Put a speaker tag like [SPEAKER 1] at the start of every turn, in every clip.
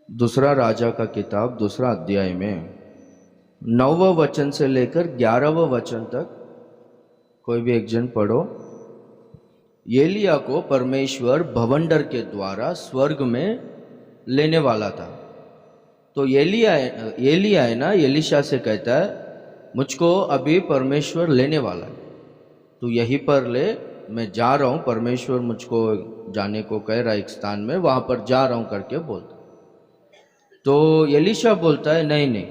[SPEAKER 1] दूसरा राजा का किताब दूसरा अध्याय में 9वां वचन से लेकर 11वां वचन तक कोई भी एक जन पढ़ो। एलिया को परमेश्वर भवंडर के द्वारा स्वर्ग में लेने वाला था। तो एलिया है ना, एलिशा से कहता है मुझको अभी परमेश्वर लेने वाला है, तू यहीं पर ले, मैं जा रहा हूँ, परमेश्वर मुझको जाने को कह रहा है एक स्थान में, वहाँ पर जा रहा हूँ करके बोलता। तो एलिशा बोलता है नहीं नहीं,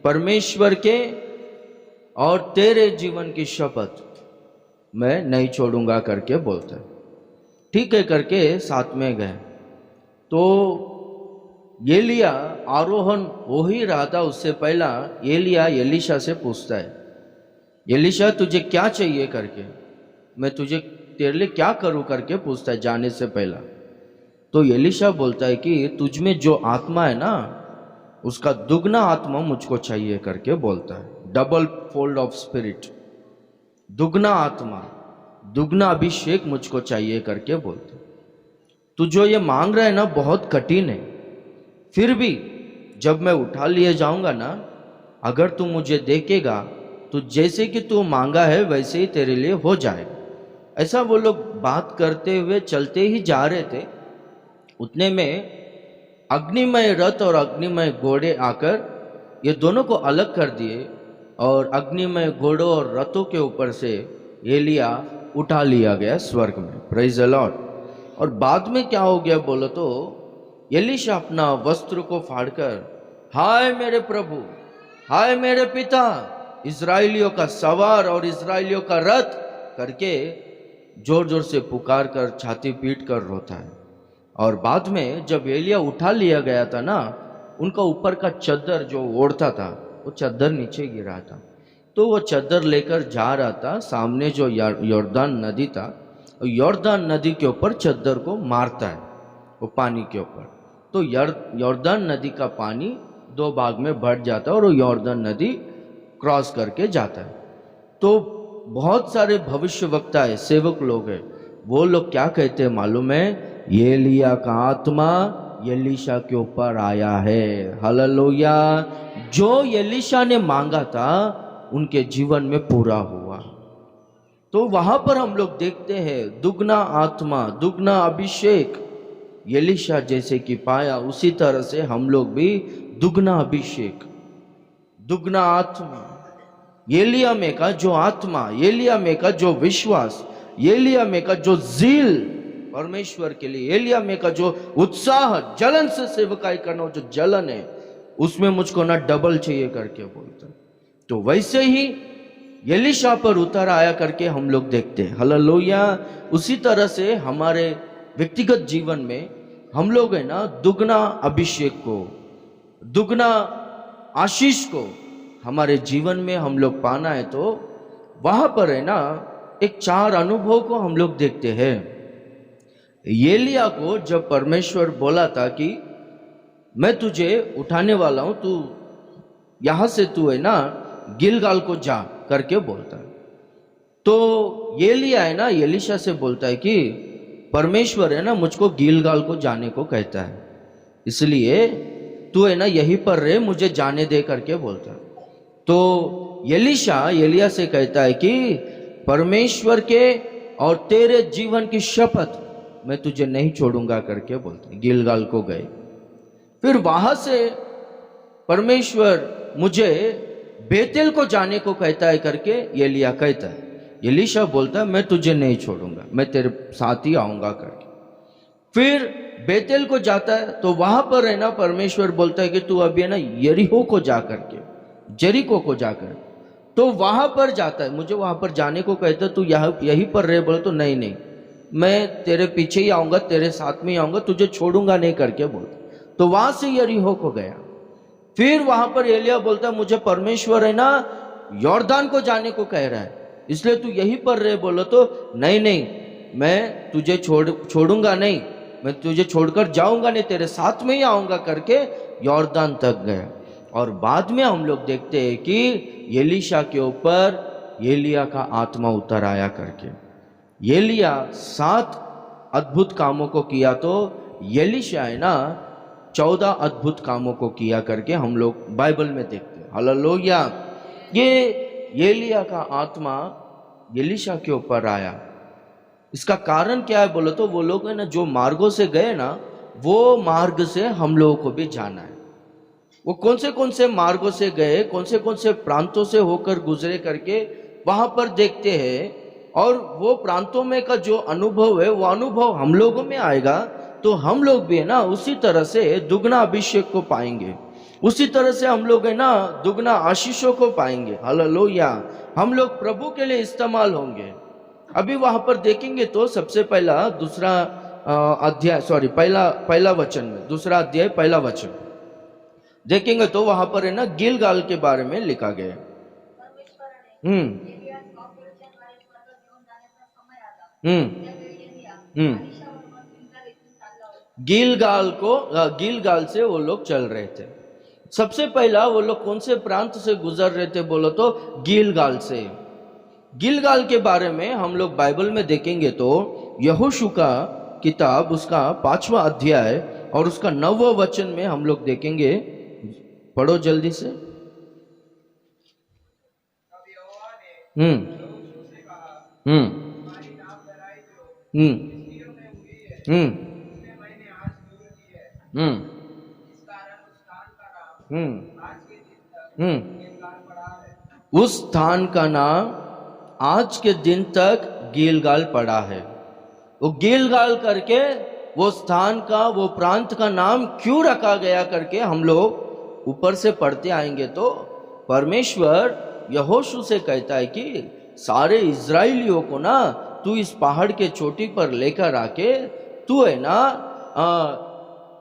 [SPEAKER 1] परमेश्वर के और तेरे जीवन की शपथ मैं नहीं छोड़ूंगा करके बोलता है। ठीक है करके साथ में गए। तो एलिया आरोहण हो ही रहा था, उससे पहला एलिया एलिशा से पूछता है, एलिशा तुझे क्या चाहिए करके, मैं तुझे तेरे लिए क्या करूं करके पूछता है जाने से पहला। तो एलिशा बोलता है कि तुझ में जो आत्मा है ना, उसका दुगना आत्मा मुझको चाहिए करके बोलता है। डबल फोल्ड ऑफ स्पिरिट, दुगना आत्मा, दुगना अभिषेक मुझको चाहिए करके बोलते। तू जो ये मांग रहा है ना बहुत कठिन है, फिर भी जब मैं उठा लिए जाऊंगा ना, अगर तू मुझे देखेगा तो जैसे कि तू मांगा है वैसे ही तेरे लिए हो जाएगा। ऐसा वो लोग बात करते हुए चलते ही जा रहे थे। उतने में अग्निमय रथ और अग्निमय घोड़े आकर ये दोनों को अलग कर दिए और अग्निमय घोड़ों और रथों के ऊपर से एलिया उठा लिया गया स्वर्ग में। Praise the Lord. और बाद में क्या हो गया बोलो तो, एलिशा अपना वस्त्र को फाड़कर हाय मेरे प्रभु, हाय मेरे पिता, इजराइलियों का सवार और इजराइलियों का रथ करके जोर जोर से पुकार कर छाती पीट कर रोता है। और बाद में जब एलिया उठा लिया गया था ना, उनका ऊपर का चद्दर जो ओढ़ता था वो चद्दर नीचे गिरा था। तो वो चद्दर लेकर जा रहा था, सामने जो यॉर्दान नदी था, यॉर्दान नदी के ऊपर चद्दर को मारता है वो पानी के ऊपर। तो यॉर्दान नदी का पानी दो भाग में बढ़ जाता है और वो यॉर्दान नदी क्रॉस करके जाता है। तो बहुत सारे भविष्यवक्ता है, सेवक लोग हैं, वो लोग क्या कहते हैं मालूम है, एलिया का आत्मा एलिशा के ऊपर आया है। हालेलुया। जो एलिशा ने मांगा था उनके जीवन में पूरा हुआ। तो वहां पर हम लोग देखते हैं दुगना आत्मा, दुगना अभिषेक एलिशा जैसे कि पाया, उसी तरह से हम लोग भी दुगना अभिषेक, दुगना आत्मा, एलिया में का जो आत्मा, एलिया में का जो विश्वास, एलिया में का जो जील परमेश्वर के लिए, एलिया में का जो उत्साह, जलन से सेवकाई करना, जो जलन है उसमें मुझको ना डबल चाहिए करके बोलता। तो वैसे ही एलिशा पर उतर आया करके हम लोग देखते हैं। हालेलुया। उसी तरह से हमारे व्यक्तिगत जीवन में हम लोग है ना दुगना अभिषेक को, दुगना आशीष को हमारे जीवन में हम लोग पाना है। तो वहां पर है ना एक चार अनुभव को हम लोग देखते हैं। एलिया को जब परमेश्वर बोला था कि मैं तुझे उठाने वाला हूं, तू यहां से तू है ना गिलगाल को जा करके बोलता है। तो एलिया है ना एलिशा से बोलता है कि परमेश्वर है ना मुझको गिलगाल को जाने को कहता है, इसलिए तू है ना यहीं पर रहे, मुझे जाने दे करके बोलता है। तो एलिशा एलिया से कहता है कि परमेश्वर के और तेरे जीवन की शपथ मैं तुझे नहीं छोड़ूंगा करके बोलते। गिलगाल को गए, फिर वहां से परमेश्वर मुझे बेतेल को जाने को कहता है करके एलिया कहता है। एलिशा बोलता है मैं तुझे नहीं छोड़ूंगा, मैं तेरे साथ ही आऊंगा करके। फिर बेतेल को जाता है, तो वहां पर है ना परमेश्वर बोलता है कि तू अभी है ना यरीहो को जा करके, जरीको को जाकर, तो वहां पर जाता है, मुझे वहां पर जाने को कहता है, तू यहीं पर रहे। बोले तो नहीं नहीं, मैं तेरे पीछे ही आऊंगा, तेरे साथ में ही आऊंगा, तुझे छोड़ूंगा नहीं करके बोलता। तो वहां से यरीहो को गया। फिर वहां पर एलिया बोलता है मुझे परमेश्वर है ना यॉर्दान को जाने को कह रहा है, इसलिए तू यहीं पर रहे। बोलो तो नहीं नहीं, मैं तुझे छोड़ूंगा नहीं, मैं तुझे छोड़कर जाऊंगा नहीं, तेरे साथ में ही आऊंगा करके यॉर्दान तक गया। और बाद में हम लोग देखते हैं कि एलिशा के ऊपर एलिया का आत्मा उतर आया करके। एलिया 7 अद्भुत कामों को किया, तो एलिशा है ना 14 अद्भुत कामों को किया करके हम लोग बाइबल में देखते हैं। हालेलुया। ये एलिया का आत्मा एलीशा के ऊपर आया। इसका कारण क्या है बोलो तो वो लोग है ना जो मार्गों से गए ना, वो मार्ग से हम लोगों को भी जाना है। वो कौन से मार्गों से गए, कौन से प्रांतों से होकर गुजरे करके वहां पर देखते हैं। और वो प्रांतों में का जो अनुभव है वो अनुभव हम लोगों में आएगा तो हम लोग भी है ना उसी तरह से दुगना अभिषेक को पाएंगे, उसी तरह से हम लोग है ना दुगना आशीषों को पाएंगे। हालेलुया। हम लोग प्रभु के लिए इस्तेमाल होंगे। अभी वहां पर देखेंगे तो सबसे पहला दूसरा अध्याय पहला वचन में, दूसरा अध्याय पहला वचन देखेंगे तो वहां पर है ना गिलगाल के बारे में लिखा गया है। गिलगाल से वो लोग चल रहे थे। सबसे पहला वो लोग कौन से प्रांत से गुजर रहे थे बोलो तो गिलगाल से। गिलगाल के बारे में हम लोग बाइबल में देखेंगे तो यहोशू का किताब उसका 5वां अध्याय और उसका 9वां वचन में हम लोग देखेंगे। पढ़ो जल्दी से। उस स्थान का नाम आज के दिन तक गिलगाल पड़ा है। वो गिलगाल करके वो स्थान का, वो प्रांत का नाम क्यों रखा गया करके हम लोग ऊपर से पढ़ते आएंगे तो परमेश्वर यहोशू से कहता है कि सारे इजराइलियों को ना तू इस पहाड़ के चोटी पर लेकर आके तू है ना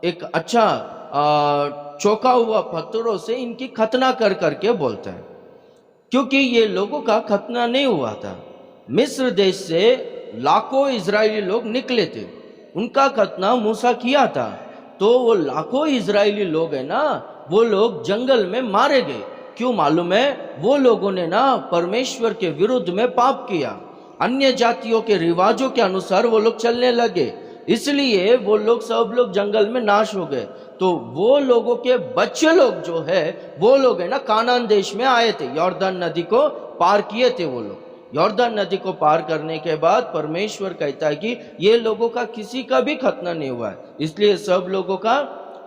[SPEAKER 1] एक अच्छा चौका हुआ पत्थरों से इनकी खतना कर करके बोलता है, क्योंकि ये लोगों का खतना नहीं हुआ था। मिस्र देश से लाखों इजरायली लोग निकले थे, उनका खतना मूसा किया था। तो वो लाखों इजरायली लोग है ना वो लोग जंगल में मारे गए। क्यों मालूम है? वो लोगों ने ना परमेश्वर के विरुद्ध में पाप किया, अन्य जातियों के रिवाजों के अनुसार वो लोग चलने लगे, इसलिए वो लोग सब लोग जंगल में नाश हो गए। तो वो लोगों के बच्चे लोग जो है वो लोग है ना कानान देश में आए थे, यॉर्दन नदी को पार किए थे। वो लोग यॉर्दन नदी को पार करने के बाद परमेश्वर कहता है कि ये लोगों का किसी का भी खतना नहीं हुआ है, इसलिए सब लोगों का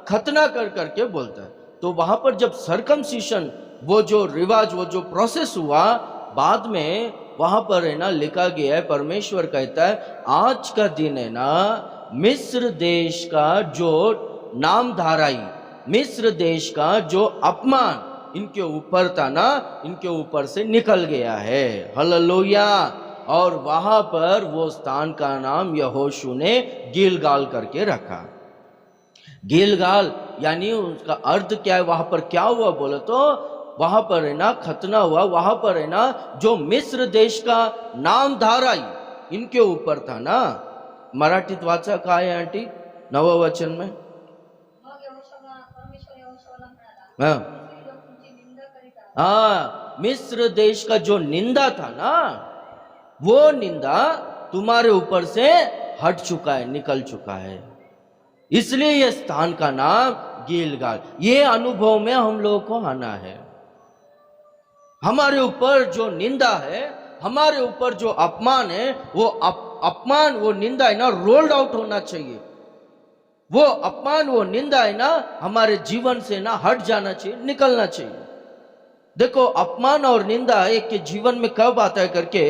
[SPEAKER 1] खतना कर करके बोलता है। तो वहां पर जब सर्कमसिशन, वो जो रिवाज, वो जो प्रोसेस हुआ बाद में वहां पर है ना लिखा गया है, परमेश्वर कहता है आज का दिन है ना मिस्र देश का जो नामधाराई, मिस्र देश का जो अपमान इनके ऊपर था ना, इनके ऊपर से निकल गया है। हालेलुया। और वहां पर वो स्थान का नाम यहोशू ने गिलगाल करके रखा। गिलगाल यानी उसका अर्थ क्या है, वहां पर क्या हुआ बोले तो वहां पर है ना खतना हुआ, वहां पर है ना जो मिस्र देश का नामधाराई इनके ऊपर था ना। मराठीत वाचा काय आहे आंटी 9 वचन में? हाँ, मिस्र देश का जो निंदा था ना वो निंदा तुम्हारे ऊपर से हट चुका है, निकल चुका है, इसलिए यह स्थान का नाम गिलगाल। ये अनुभव में हम लोगों को आना है। हमारे ऊपर जो निंदा है, हमारे ऊपर जो अपमान है, वो अपमान, वो निंदा है ना रोल्ड आउट होना चाहिए। वो अपमान, वो निंदा है ना हमारे जीवन से ना हट जाना चाहिए, निकलना चाहिए। देखो अपमान और निंदा एक के जीवन में कब आता है करके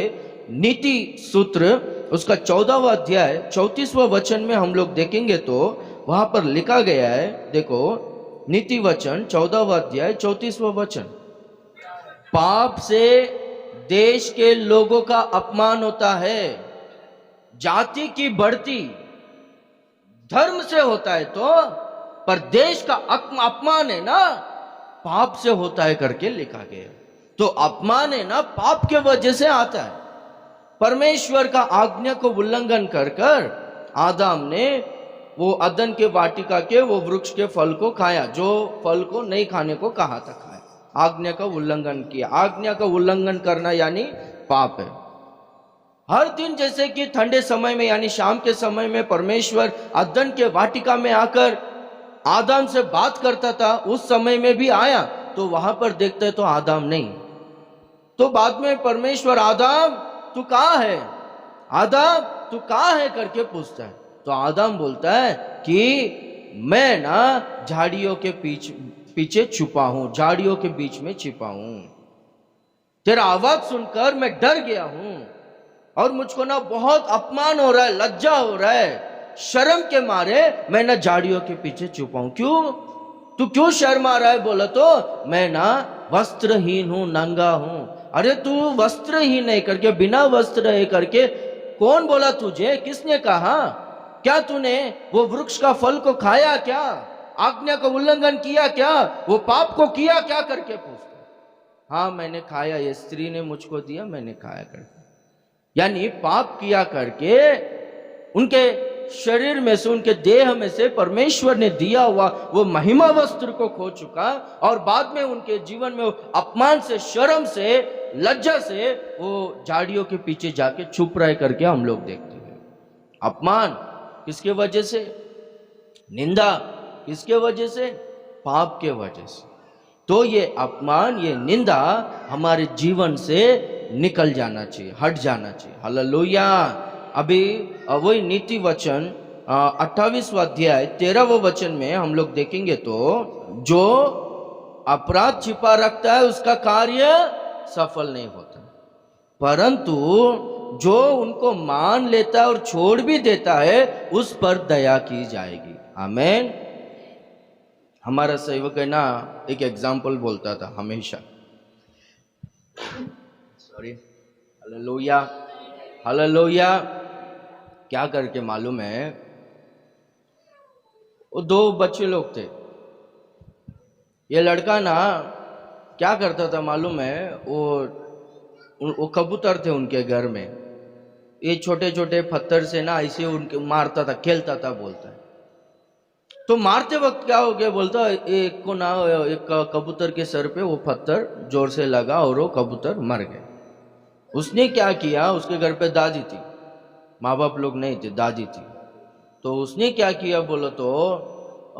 [SPEAKER 1] नीति सूत्र उसका 14वां अध्याय 34वां वचन में हम लोग देखेंगे तो वहां पर लिखा गया है। देखो नीति वचन 14वां अध्याय 34वां वचन, पाप से देश के लोगों का अपमान होता है, जाति की बढ़ती धर्म से होता है तो, पर देश का अपमान है ना पाप से होता है करके लिखा गया। तो अपमान है ना पाप के वजह से आता है। परमेश्वर का आज्ञा को उल्लंघन कर कर आदम ने वो अदन के वाटिका के वो वृक्ष के फल को खाया, जो फल को नहीं खाने को कहा था, खाया, आज्ञा का उल्लंघन किया। आज्ञा का उल्लंघन करना यानी पाप है। हर दिन जैसे कि ठंडे समय में यानी शाम के समय में परमेश्वर अदन के वाटिका में आकर आदम से बात करता था, उस समय में भी आया तो वहां पर देखते तो आदम नहीं। तो बाद में परमेश्वर आदम तू कहाँ है, आदम तू कहाँ है करके पूछता है। तो आदम बोलता है कि मैं ना झाड़ियों के पीछे छुपा हूं, झाड़ियों के बीच में छिपा हूं। तेरा आवाज सुनकर मैं डर गया हूं और मुझको ना बहुत अपमान हो रहा है, लज्जा हो रहा है, शर्म के मारे मैं ना झाड़ियों के पीछे छुपा हूं। क्यों, तू क्यों शर्मा रहा है? बोला तो मैं ना वस्त्रहीन हूं, नंगा हूं। अरे तू वस्त्रहीन नहीं करके, बिना वस्त्र है करके, कौन बोला तुझे, किसने कहा? क्या तूने वो वृक्ष का फल को खाया क्या? आज्ञा का उल्लंघन किया क्या? वो पाप को किया क्या करके पूछता। हाँ मैंने खाया, ये स्त्री ने मुझको दिया, मैंने खाया करके। यानी पाप किया करके उनके शरीर में से, उनके देह में से परमेश्वर ने दिया हुआ वो महिमा वस्त्र को खो चुका, और बाद में उनके जीवन में अपमान से, शर्म से, लज्जा से वो झाड़ियों के पीछे जाके छुप रहे करके हम लोग देखते हैं। अपमान किसके वजह से? निंदा किसके वजह से? पाप के वजह से। तो ये अपमान, ये निंदा हमारे जीवन से निकल जाना चाहिए, हट जाना चाहिए। हालेलुया। अभी वही नीति वचन 28वां अध्याय 13वां वचन में हम लोग देखेंगे तो जो अपराध छिपा रखता है उसका कार्य सफल नहीं होता, परंतु जो उनको मान लेता है और छोड़ भी देता है उस पर दया की जाएगी। आमीन। हमारा सेवक है ना, एक एग्जाम्पल बोलता था हमेशा, सॉरी, हालेलुया, हालेलुया। क्या करके मालूम है, वो दो बच्चे लोग थे। ये लड़का ना क्या करता था मालूम है, वो कबूतर थे उनके घर में, ये छोटे छोटे पत्थर से ना ऐसे उनके मारता था, खेलता था बोलता है। तो मारते वक्त क्या हो गया बोलता, एक को ना, एक कबूतर के सर पे वो पत्थर जोर से लगा और वो कबूतर मर गया। उसने क्या किया, उसके घर पे दादी थी, माँ बाप लोग नहीं थे, दादी थी। तो उसने क्या किया बोलो तो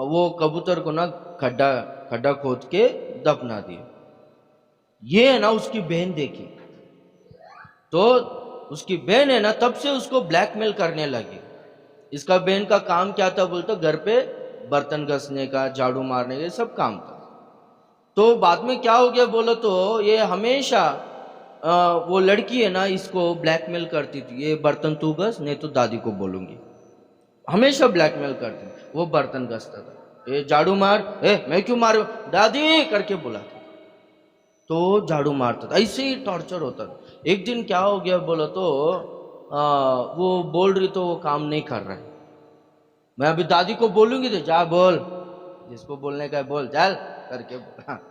[SPEAKER 1] वो कबूतर को ना खड्डा खड्डा खोद के दफना दिया। ये है ना उसकी बहन देखी, तो उसकी बहन है ना तब से उसको ब्लैकमेल करने लगी। इसका बहन का काम क्या था बोलते, घर पे बर्तन घसने का, झाड़ू मारने का, सब काम था। तो बाद में क्या हो गया बोलो तो ये हमेशा वो लड़की है ना इसको ब्लैकमेल करती थी, ये बर्तन तू घस नहीं तो दादी को बोलूंगी, हमेशा ब्लैकमेल करती थी। वो बर्तन घसता था, ए झाड़ू मार, मैं क्यों मारू दादी करके बुलाता, तो झाड़ू मारता था, ऐसे ही टॉर्चर होता था। एक दिन क्या हो गया बोलो तो वो बोल रही तो वो काम नहीं कर रहा है, मैं अभी दादी को बोलूंगी तो जा बोल, जिसको बोलने का है बोल, चल करके बोला।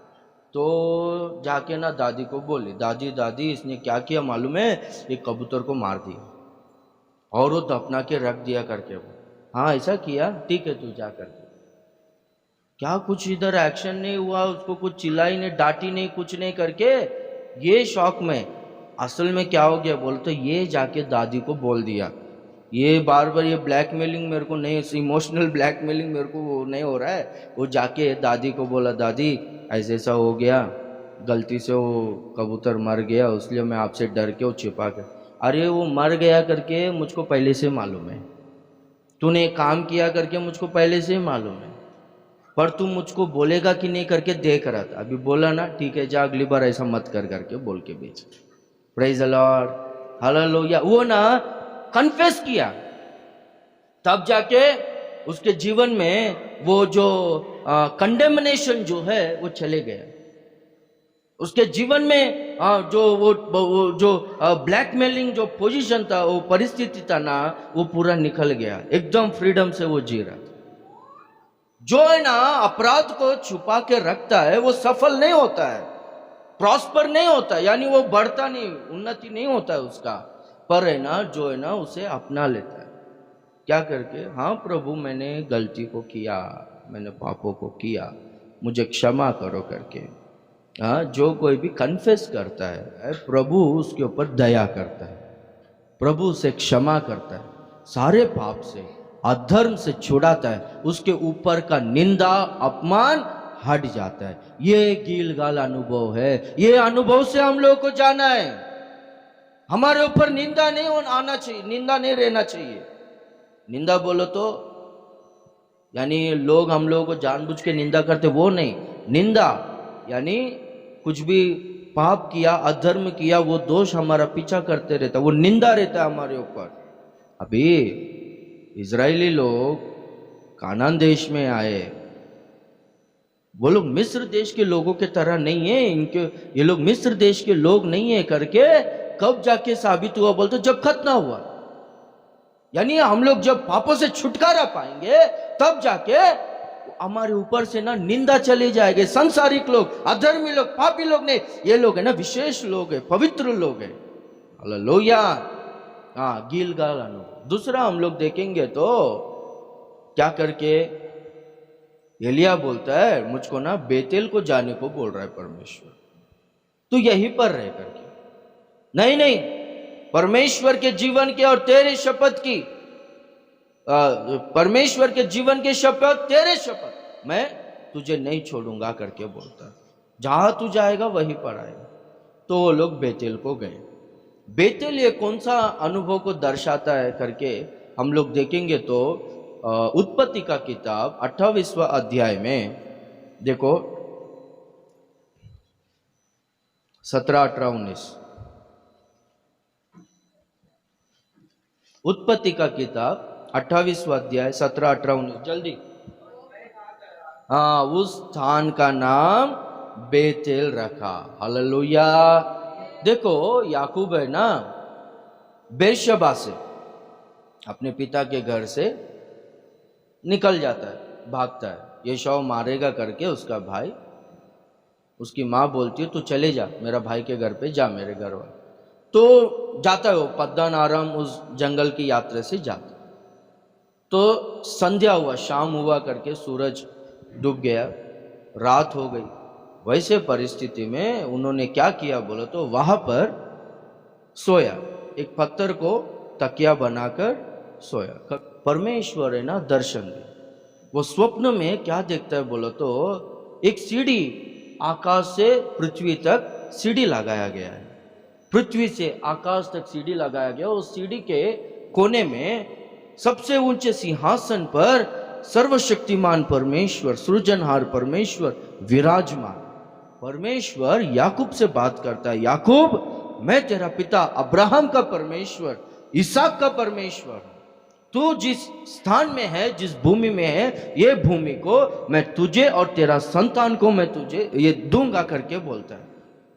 [SPEAKER 1] तो जाके ना दादी को बोली, दादी दादी इसने क्या किया मालूम है, ये कबूतर को मार दिया और वो दफना के रख दिया करके। हाँ ऐसा किया, ठीक है तू जा करके। क्या कुछ इधर एक्शन नहीं हुआ, उसको कुछ चिल्लाई नहीं, डांटी नहीं, कुछ नहीं करके ये शौक में, असल में क्या हो गया बोलते, ये जाके दादी को बोल दिया। ये बार बार ये ब्लैकमेलिंग मेरे को नहीं, इमोशनल ब्लैकमेलिंग मेरे को वो नहीं हो रहा है। वो जाके दादी को बोला, दादी ऐसे ऐसा हो गया, गलती से वो कबूतर मर गया, इसलिए मैं आपसे डर के वो छिपा गया। अरे वो मर गया करके मुझको पहले से मालूम है, तूने काम किया करके मुझको पहले से मालूम है, पर तू मुझको बोलेगा कि नहीं करके देख रहा था। अभी बोला ना, ठीक है जा अगली बार ऐसा मत कर करके बोल के बेच। Praise the Lord, hallelujah. वो ना कन्फेस किया, तब जाके उसके जीवन में वो जो कंडेमनेशन जो है वो चले गया। उसके जीवन में जो वो जो ब्लैकमेलिंग जो पोजीशन था, वो परिस्थिति था ना, वो पूरा निकल गया, एकदम फ्रीडम से वो जी रहा था। जो है ना अपराध को छुपा के रखता है वो सफल नहीं होता है, प्रॉस्पर नहीं होता, यानी वो बढ़ता नहीं, उन्नति नहीं होता है उसका। पर है ना जो है ना उसे अपना लेता है, क्या करके, हाँ प्रभु मैंने गलती को किया, मैंने पापों को किया, मुझे क्षमा करो करके। हाँ, जो कोई भी कन्फेस करता है प्रभु उसके ऊपर दया करता है, प्रभु उसे क्षमा करता है सारे पाप से, अधर्म से छुड़ाता है, उसके ऊपर का निंदा अपमान हट जाता है। ये गीलगाल अनुभव है, ये अनुभव से हम लोगों को जाना है। हमारे ऊपर निंदा नहीं आना चाहिए, निंदा नहीं रहना चाहिए। निंदा बोलो तो यानी लोग हम लोगों को जानबूझ के निंदा करते, वो नहीं। निंदा यानी कुछ भी पाप किया, अधर्म किया, वो दोष हमारा पीछा करते रहता, वो निंदा रहता है हमारे ऊपर। अभी इजरायली लोग कानान देश में आए, वो लोग मिस्र देश के लोगों के तरह नहीं है, इनके ये लोग मिस्र देश के लोग नहीं है करके कब जाके साबित हुआ बोलते, जब खतना हुआ। यानी हम लोग जब पापों से छुटकारा पाएंगे तब जाके हमारे ऊपर से ना निंदा चली जाएगी। संसारिक लोग, अधर्मी लोग, पापी लोग नहीं, ये लोग है ना विशेष लोग है, पवित्र लोग है। हालेलुया। हाँ, गीलगाल अनुभव। दूसरा हम लोग देखेंगे तो क्या करके एलिया बोलता है, मुझको ना बेतेल को जाने को बोल रहा है परमेश्वर, तू यहीं पर रह करके। नहीं नहीं, परमेश्वर के जीवन के और तेरे शपथ की, परमेश्वर के जीवन के शपथ, तेरे शपथ, मैं तुझे नहीं छोड़ूंगा करके बोलता है। जहां तू जाएगा वहीं पर आएगा। तो वो लोग बेतेल को गए। बेतेल ये कौन सा अनुभव को दर्शाता है करके हम लोग देखेंगे तो उत्पत्ति का किताब 28वां अध्याय में देखो 17, 18, 19। उत्पत्ति का किताब 28वां अध्याय 17, 18, 19 जल्दी। हाँ, उस स्थान का नाम बेतेल रखा। हालेलुया। देखो याकूब है ना बेरशबा से अपने पिता के घर से निकल जाता है, भागता है। एसाव मारेगा करके उसका भाई, उसकी माँ बोलती है तू चले जा मेरा भाई के घर पे, जा मेरे घर वाले। तो जाता है वो पद्दन आराम, उस जंगल की यात्रा से जाता। तो संध्या हुआ, शाम हुआ करके सूरज डूब गया, रात हो गई। वैसे परिस्थिति में उन्होंने क्या किया बोलो तो वहां पर सोया, एक पत्थर को तकिया बनाकर सोया। परमेश्वर है ना दर्शन दे। वो स्वप्न में क्या देखता है बोलो तो एक सीढ़ी, आकाश से पृथ्वी तक सीढ़ी लगाया गया है। पृथ्वी से आकाश तक सीढ़ी लगाया गया। उस सीढ़ी के कोने में सबसे ऊंचे सिंहासन पर सर्वशक्तिमान परमेश्वर, सृजनहार परमेश्वर विराजमान। परमेश्वर याकूब से बात करता है, याकूब मैं तेरा पिता अब्राहम का परमेश्वर, इसहाक का परमेश्वर, तू जिस स्थान में है, जिस भूमि में है, ये भूमि को मैं तुझे और तेरा संतान को मैं तुझे ये दूंगा करके बोलता है।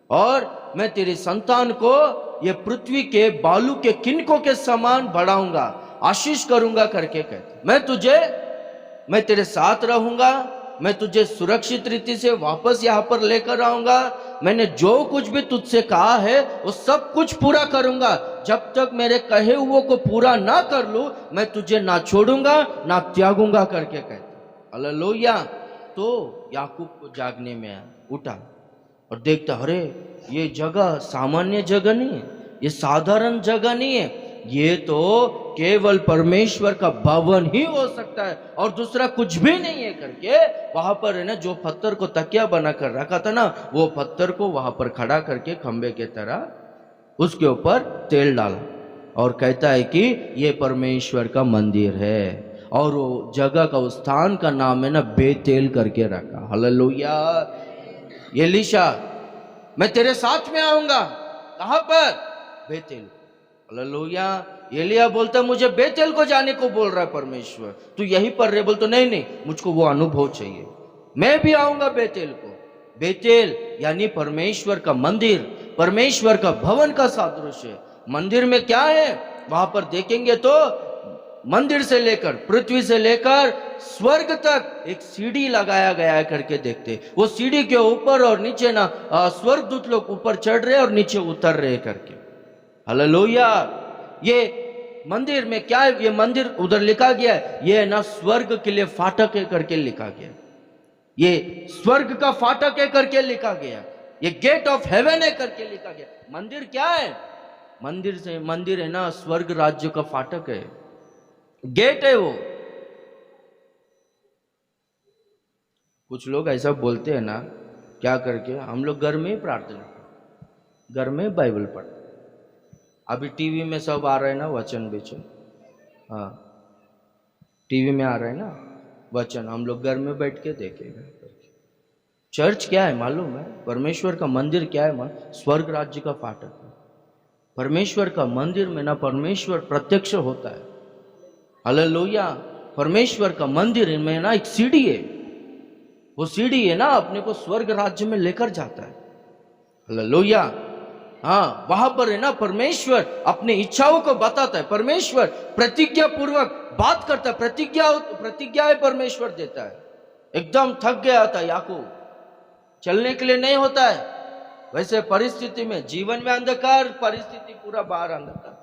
[SPEAKER 1] और मैं तेरे संतान को ये पृथ्वी के बालू के किनकों के समान बढ़ाऊंगा, आशीष करूंगा करके कहते। मैं तेरे साथ रहूंगा, मैं तुझे सुरक्षित रीति से वापस यहाँ पर लेकर आऊंगा। मैंने जो कुछ भी तुझसे कहा है वो सब कुछ पूरा करूंगा। जब तक मेरे कहे हुए को पूरा ना कर लूं, मैं तुझे ना छोड़ूंगा ना त्यागूंगा करके कहते। हालेलुया। तो याकूब को जागने में उठा और देखता, अरे ये जगह सामान्य जगह नहीं है, ये साधारण जगह नहीं है, ये तो केवल परमेश्वर का भवन ही हो सकता है और दूसरा कुछ भी नहीं है करके वहां पर है ना जो पत्थर को तकिया बनाकर रखा था ना, वो पत्थर को वहां पर खड़ा करके खंबे के तरह उसके ऊपर तेल डाला और कहता है कि ये परमेश्वर का मंदिर है। और वो जगह का, उस स्थान का नाम है ना बेतेल करके रखा। हालेलुया। एलीशा मैं तेरे साथ में आऊंगा, कहां पर? बेतेल। हालेलुया। एलिया बोलता मुझे बेतेल को जाने को बोल रहा है परमेश्वर, तू यहीं पर रहे। बोलता नहीं नहीं, मुझको वो अनुभव चाहिए, मैं भी आऊंगा बेतेल को। बेतेल यानी परमेश्वर का मंदिर, परमेश्वर का भवन का सादृश्य है। मंदिर में क्या है वहां पर देखेंगे तो मंदिर से लेकर, पृथ्वी से लेकर स्वर्ग तक एक सीढ़ी लगाया गया है करके देखते। वो सीढ़ी के ऊपर और नीचे ना स्वर्गदूत लोग ऊपर चढ़ रहे और नीचे उतर रहे करके। हालेलुया। ये मंदिर में क्या है? ये मंदिर उधर लिखा गया है, ये ना स्वर्ग के लिए फाटक है करके लिखा गया, ये स्वर्ग का फाटक है करके लिखा गया, ये गेट ऑफ हेवन है करके लिखा गया। मंदिर क्या है? मंदिर है ना स्वर्ग राज्य का फाटक है, गेट है वो। कुछ लोग ऐसा बोलते हैं ना, क्या करके, हम लोग घर में ही प्रार्थना करते, घर में बाइबल पढ़ते। अभी टीवी में सब आ रहे हैं ना वचन विचन, हाँ टीवी में आ रहे हैं ना वचन, हम लोग घर में बैठ के देखेंगे। चर्च क्या है मालूम है? परमेश्वर का मंदिर क्या है? स्वर्ग राज्य का फाटक है। परमेश्वर का मंदिर में ना परमेश्वर प्रत्यक्ष होता है। हालेलुया। परमेश्वर का मंदिर में ना एक सीढ़ी है, वो सीढ़ी है ना अपने को स्वर्ग राज्य में लेकर जाता है। हालेलुया। हाँ, वहां पर है ना परमेश्वर अपने इच्छाओं को बताता है, परमेश्वर प्रतिज्ञा पूर्वक बात करता है, प्रतिज्ञाएं परमेश्वर देता है। एकदम थक गया था याकूब, चलने के लिए नहीं होता है, वैसे परिस्थिति में, जीवन में अंधकार, परिस्थिति पूरा बाहर अंधकार,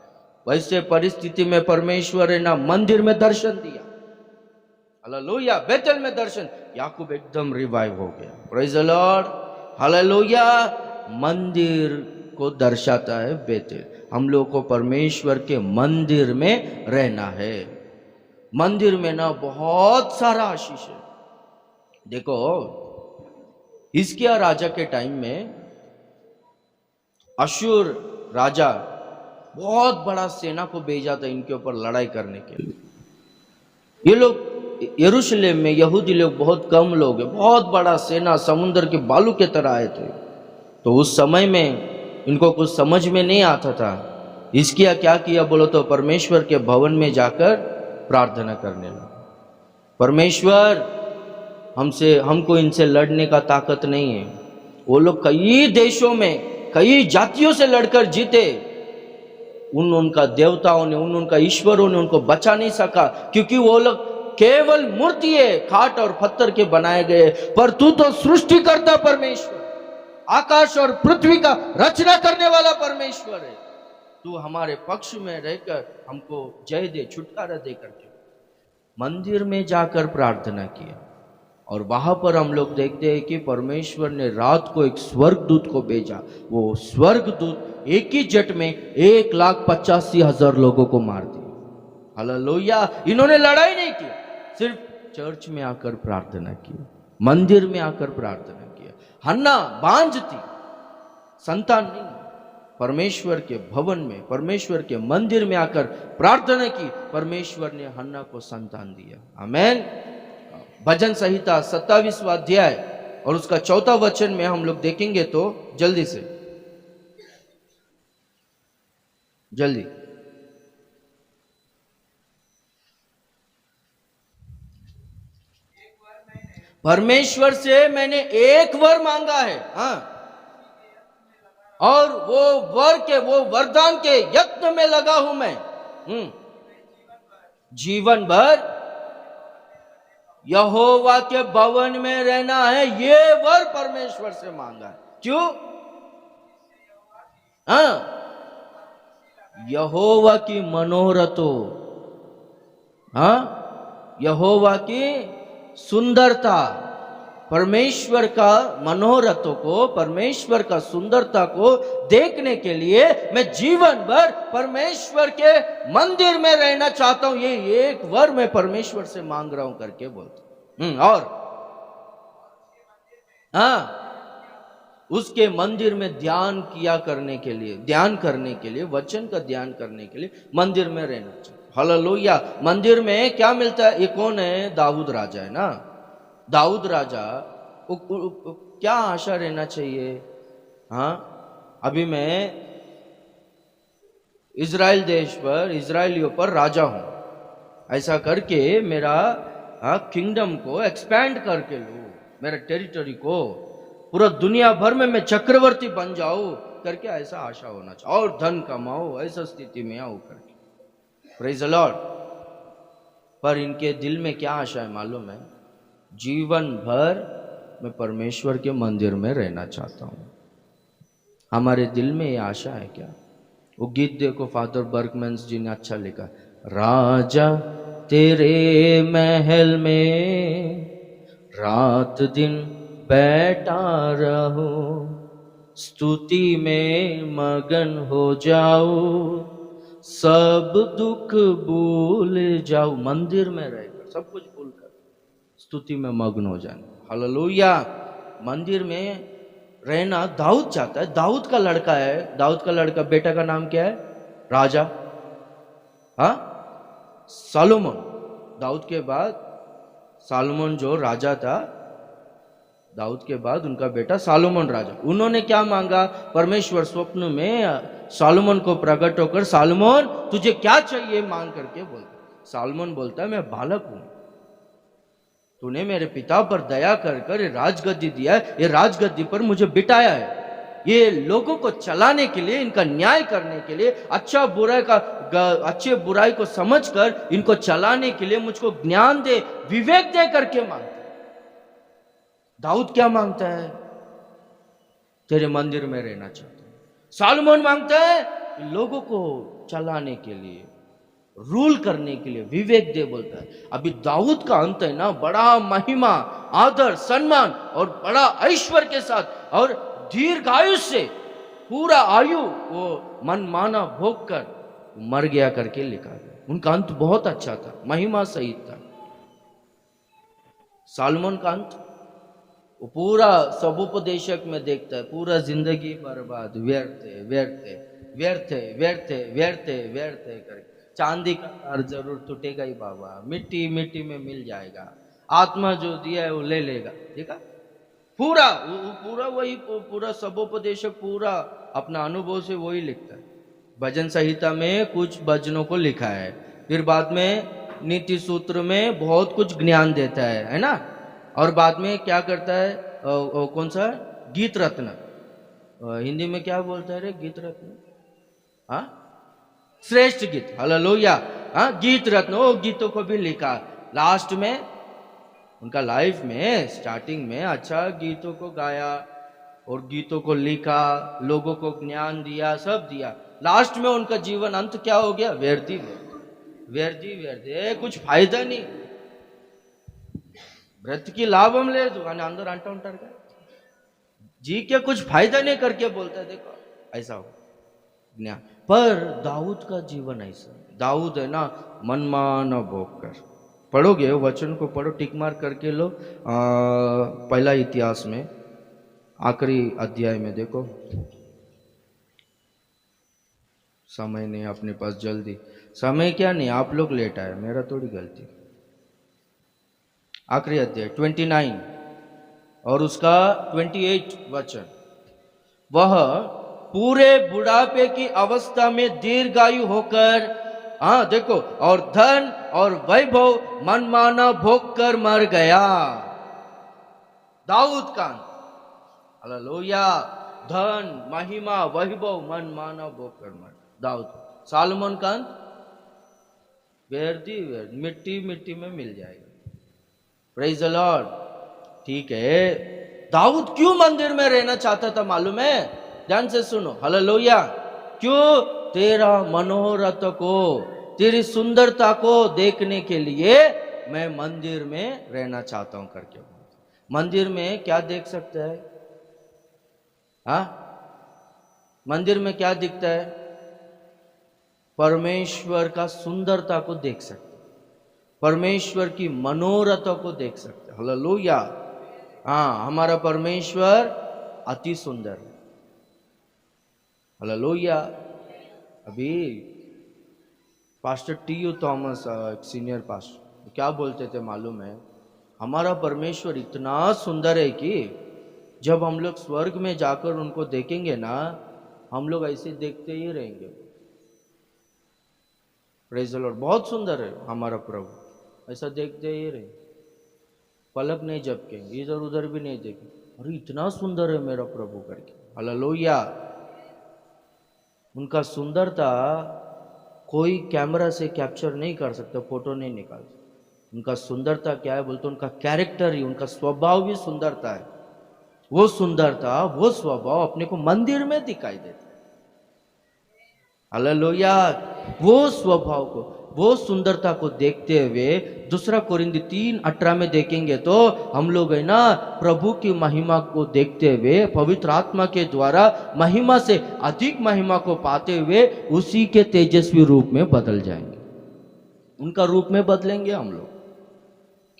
[SPEAKER 1] वैसे परिस्थिति में परमेश्वर है ना मंदिर में दर्शन दिया। हालेलुया। बेतल में दर्शन, याकूब एकदम रिवाइव हो गया। Praise the Lord. हालेलुया। मंदिर को दर्शाता है बेतेल। हम लोग को परमेश्वर के मंदिर में रहना है। मंदिर में ना बहुत सारा आशीष है। देखो, हिजकिय्याह राजा के टाइम में अशूर राजा बहुत बड़ा सेना को भेजा था इनके ऊपर लड़ाई करने के लिए। ये लोग यरूशलेम में यहूदी लोग बहुत कम लोग हैं, बहुत बड़ा सेना समुद्र के बालू के तरह आए थे। तो उस समय में इनको कुछ समझ में नहीं आता था। हिजकिय्याह क्या किया बोलो तो परमेश्वर के भवन में जाकर प्रार्थना करने लगा, परमेश्वर हमको इनसे लड़ने का ताकत नहीं है। वो लोग कई देशों में कई जातियों से लड़कर जीते, उनका देवताओं ने, उनका ईश्वरों ने उनको बचा नहीं सका, क्योंकि वो लोग केवल मूर्ति है, काठ और पत्थर के बनाए गए। पर तू तो सृष्टि करता परमेश्वर, आकाश और पृथ्वी का रचना करने वाला परमेश्वर है। तू हमारे पक्ष में रहकर हमको जय दे, छुटकारा दे करके मंदिर में जाकर प्रार्थना किया। और वहां पर हम लोग देखते हैं कि परमेश्वर ने रात को एक स्वर्गदूत को भेजा। वो स्वर्गदूत एक ही जट में 1,85,000 लोगों को मार दिया। हालेलुया। इन्होंने लड़ाई नहीं की, सिर्फ चर्च में आकर प्रार्थना की, मंदिर में आकर प्रार्थना किया। हन्ना बांझ थी, संतान नहीं, परमेश्वर के भवन में, परमेश्वर के मंदिर में आकर प्रार्थना की, परमेश्वर ने हन्ना को संतान दिया। आमेन। भजन संहिता 27वां अध्याय और उसका 4वां वचन में हम लोग देखेंगे तो जल्दी से, जल्दी। परमेश्वर से मैंने एक वर मांगा है, हाँ, और वो वरदान के यत्न में लगा हूं मैं। जीवन भर यहोवा के भवन में रहना है, ये वर परमेश्वर से मांगा है। क्यों? हाँ, यहोवा की मनोरथों, हाँ, यहोवा की सुंदरता, परमेश्वर का मनोरथों को, परमेश्वर का सुंदरता को देखने के लिए मैं जीवन भर परमेश्वर के मंदिर में रहना चाहता हूं। ये एक वर मैं परमेश्वर से मांग रहा हूं करके बोलते। और हाँ, उसके मंदिर में ध्यान करने के लिए, वचन का ध्यान करने के लिए मंदिर में रहना चाहिए। हालेलुया। मंदिर में क्या मिलता है? ये कौन है? दाऊद राजा है ना। दाऊद राजा क्या आशा रहना चाहिए? हाँ, अभी मैं इजराइल देश पर, इजराइलियों पर राजा हूं, ऐसा करके मेरा किंगडम को एक्सपैंड करके लो, मेरा टेरिटरी को पूरा दुनिया भर में मैं चक्रवर्ती बन जाऊं करके ऐसा आशा होना चाहिए, और धन कमाओ, ऐसा स्थिति में आओ करके। Praise the Lord. पर इनके दिल में क्या आशा है मालूम है? जीवन भर मैं परमेश्वर के मंदिर में रहना चाहता हूं। हमारे दिल में ये आशा है क्या? वो गीत देखो, फादर बर्कमैन्स जी ने अच्छा लिखा, राजा तेरे महल में रात दिन बैठा रहो, स्तुति में मगन हो जाओ, सब दुख भूल जाओ। मंदिर में रहकर सब कुछ भूलकर स्तुति में मग्न हो जाए। हालेलुया। मंदिर में रहना दाऊद चाहता है, दाऊद का लड़का है, दाऊद का लड़का बेटा का नाम क्या है? राजा, हाँ, सालोमन। दाऊद के बाद सालोमन जो राजा था, दाऊद के बाद उनका बेटा सालोमन राजा। उन्होंने क्या मांगा? परमेश्वर स्वप्न में सालोमन को प्रकट होकर, सालोमन तुझे क्या चाहिए मांग करके बोलता। सालोमन बोलता है मैं बालक हूं, तूने मेरे पिता पर दया कर कर ये राजगद्दी दिया है, ये राजगद्दी पर मुझे बिठाया है, ये लोगों को चलाने के लिए, इनका न्याय करने के लिए, अच्छा बुराई का अच्छे बुराई को समझकर इनको चलाने के लिए मुझको ज्ञान दे, विवेक दे करके मांगता है। दाऊद क्या मांगता है? तेरे मंदिर में रहना चाहता हूं। सालोमन मांगता है लोगों को चलाने के लिए, रूल करने के लिए विवेक दे बोलता है। अभी दाऊद का अंत है ना, बड़ा महिमा, आदर, सम्मान और बड़ा ऐश्वर्य के साथ और दीर्घायु से पूरा आयु वो मनमाना भोग कर मर गया करके लिखा गया। उनका अंत बहुत अच्छा था, महिमा सहित था। सालोमन का अंत वो पूरा सबोपदेशक में देखता है, पूरा जिंदगी बर्बाद, व्यर्थ व्यर्थ व्यर्थ व्यर्थ व्यर्थ व्यर्थ करके। चांदी का तार जरूर टूटेगा ही बाबा, मिट्टी मिट्टी में मिल जाएगा, आत्मा जो दिया है वो ले लेगा। देखा, पूरा पूरा वही, पूरा सबोपदेशक पूरा अपना अनुभव से वही लिखता है। भजन संहिता में कुछ भजनों को लिखा है, फिर बाद में नीति सूत्र में बहुत कुछ ज्ञान देता है ना, और बाद में क्या करता है? कौन सा? गीत रत्न। हिंदी में क्या बोलता है रे? गीत रत्न, हाँ, श्रेष्ठ गीत, हालेलुया, हाँ, गीत रत्न। वो गीतों को भी लिखा लास्ट में उनका लाइफ में, स्टार्टिंग में अच्छा गीतों को गाया और गीतों को लिखा, लोगों को ज्ञान दिया, सब दिया। लास्ट में उनका जीवन अंत क्या हो गया? व्यर्थी व्यर्थी व्यर्थी, कुछ फायदा नहीं। व्रत की लाभ हम ले दो अंदर अंटा उंटर का जी के कुछ फायदा नहीं करके बोलता है। देखो ऐसा हो ज्ञान। पर दाऊद का जीवन ऐसा, दाऊद है ना मनमाना भोग कर। पढ़ोगे वचन को, पढ़ो, टिक मार करके लो। पहला इतिहास में आखिरी अध्याय में देखो, समय नहीं अपने पास, जल्दी समय क्या नहीं, आप लोग लेट आए, मेरा थोड़ी गलती। आखिरी अध्याय 29 और उसका 28 वचन। वह पूरे बुढ़ापे की अवस्था में दीर्घायु होकर, हाँ देखो, और धन और वैभव मनमाना भोग कर मर गया। दाऊद का, हालेलुया, धन, महिमा, वैभव मनमाना भोग कर मर दाऊद। सालोमन का व्यर्थी व्यर्थ, मिट्टी मिट्टी में मिल जाएगा। Praise the Lord. ठीक है, दाऊद क्यों मंदिर में रहना चाहता था मालूम है? ध्यान से सुनो, हालेलुया। क्यों? तेरा मनोरथ को, तेरी सुंदरता को देखने के लिए मैं मंदिर में रहना चाहता हूं करके। मंदिर में क्या देख सकता है? हाँ, मंदिर में क्या दिखता है? परमेश्वर का सुंदरता को देख सकते, परमेश्वर की मनोरथों को देख सकते। हालेलुया। हाँ, हमारा परमेश्वर अति सुंदर है। हालेलुया। अभी पास्टर टी.यू. थॉमस, एक सीनियर पास्टर, क्या बोलते थे मालूम है? हमारा परमेश्वर इतना सुंदर है कि जब हम लोग स्वर्ग में जाकर उनको देखेंगे ना, हम लोग ऐसे देखते ही रहेंगे। Praise the Lord. बहुत सुंदर है हमारा प्रभु, ऐसा देखते ही रहे, पलक नहीं झपकेंगे, इधर उधर भी नहीं देखेंगे, अरे इतना सुंदर है मेरा प्रभु करके। हालेलुया। उनका सुंदरता कोई कैमरा से कैप्चर नहीं कर सकता, फोटो नहीं निकाल सकता। उनका सुंदरता क्या है बोलते? उनका कैरेक्टर ही, उनका स्वभाव भी सुंदरता है। वो सुंदरता, वो स्वभाव अपने को मंदिर में दिखाई देता है। हालेलुया। वो स्वभाव को, वो सुंदरता को देखते हुए दूसरा कोरिन्थी 3:18 में देखेंगे तो हम लोग है ना प्रभु की महिमा को देखते हुए पवित्र आत्मा के द्वारा महिमा से अधिक महिमा को पाते हुए उसी के तेजस्वी रूप में बदल जाएंगे, उनका रूप में बदलेंगे हम लोग।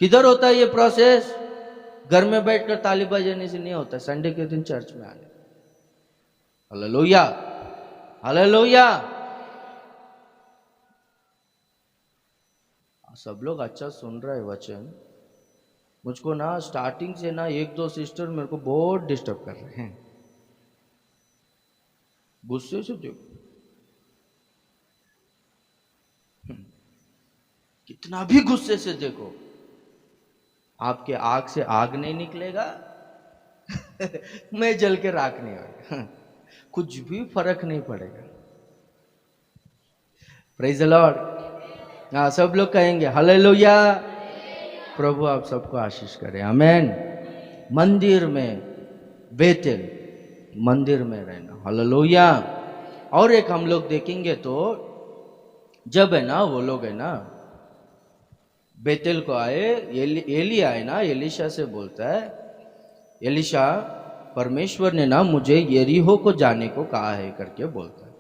[SPEAKER 1] किधर होता है ये प्रोसेस? घर में बैठकर ताली बजाने से नहीं होता, संडे के दिन चर्च में आने। Hallelujah, hallelujah. सब लोग अच्छा सुन रहे हैं वचन। मुझको ना स्टार्टिंग से ना एक दो सिस्टर मेरे को बहुत डिस्टर्ब कर रहे हैं, गुस्से से देखो, कितना भी गुस्से से देखो, आपके आग से आग नहीं निकलेगा मैं जल के राख नहीं होगा कुछ भी फर्क नहीं पड़ेगा। Praise the Lord. हाँ, सब लोग कहेंगे हालेलुया। प्रभु आप सबको आशीष करे, आमेन। मंदिर में, बेतेल मंदिर में रहना, हालेलुया। और एक हम लोग देखेंगे तो जब है ना वो लोग है ना बेतेल को आए, एली आए ना, एलिशा से बोलता है, एलिशा परमेश्वर ने ना मुझे यरीहो को जाने को कहा है करके बोलता है।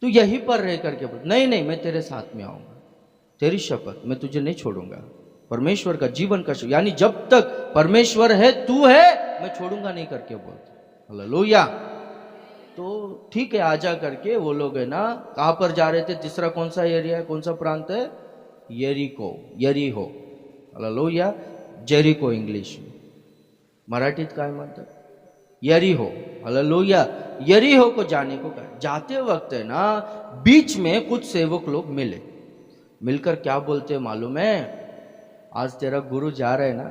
[SPEAKER 1] तू यहीं पर रह करके बोल, नहीं नहीं मैं तेरे साथ में आऊंगा, तेरी शपथ मैं तुझे नहीं छोड़ूंगा। परमेश्वर का जीवन का यानी जब तक परमेश्वर है, तू है, मैं छोड़ूंगा नहीं करके बोलता। हालेलुया। तो ठीक है, आजा करके वो लोग है ना कहां पर जा रहे थे? तीसरा कौन सा एरिया है, कौन सा प्रांत है? यरीको, यरीहो। हालेलुया। जेरिको इंग्लिश में, मराठीत काय म्हणतात? यरीहो। हालेलुया। यरीहो को जाने को कहा। जाते वक्त है ना बीच में कुछ सेवक लोग मिले, मिलकर क्या बोलते मालूम है? आज तेरा गुरु जा रहे ना,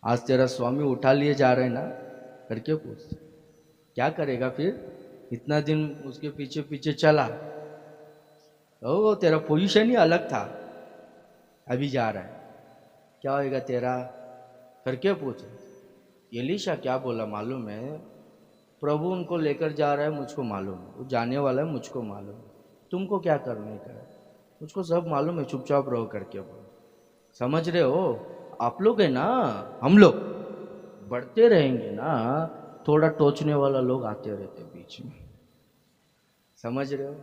[SPEAKER 1] आज तेरा स्वामी उठा लिए जा रहे ना करके पूछते। क्या करेगा फिर? इतना दिन उसके पीछे पीछे चला, ओ तेरा पोजीशन ही अलग था, अभी जा रहा है, क्या होएगा तेरा करके पूछे। एलीशा क्या बोला मालूम है? प्रभु उनको लेकर जा रहा है, मुझको मालूम है, वो जाने वाला है, मुझको मालूम है, तुमको क्या करने का है मुझको सब मालूम है, चुपचाप रहो करके बोल। समझ रहे हो? आप लोग है ना, हम लोग बढ़ते रहेंगे ना, थोड़ा टोचने वाला लोग आते रहते बीच में, समझ रहे हो?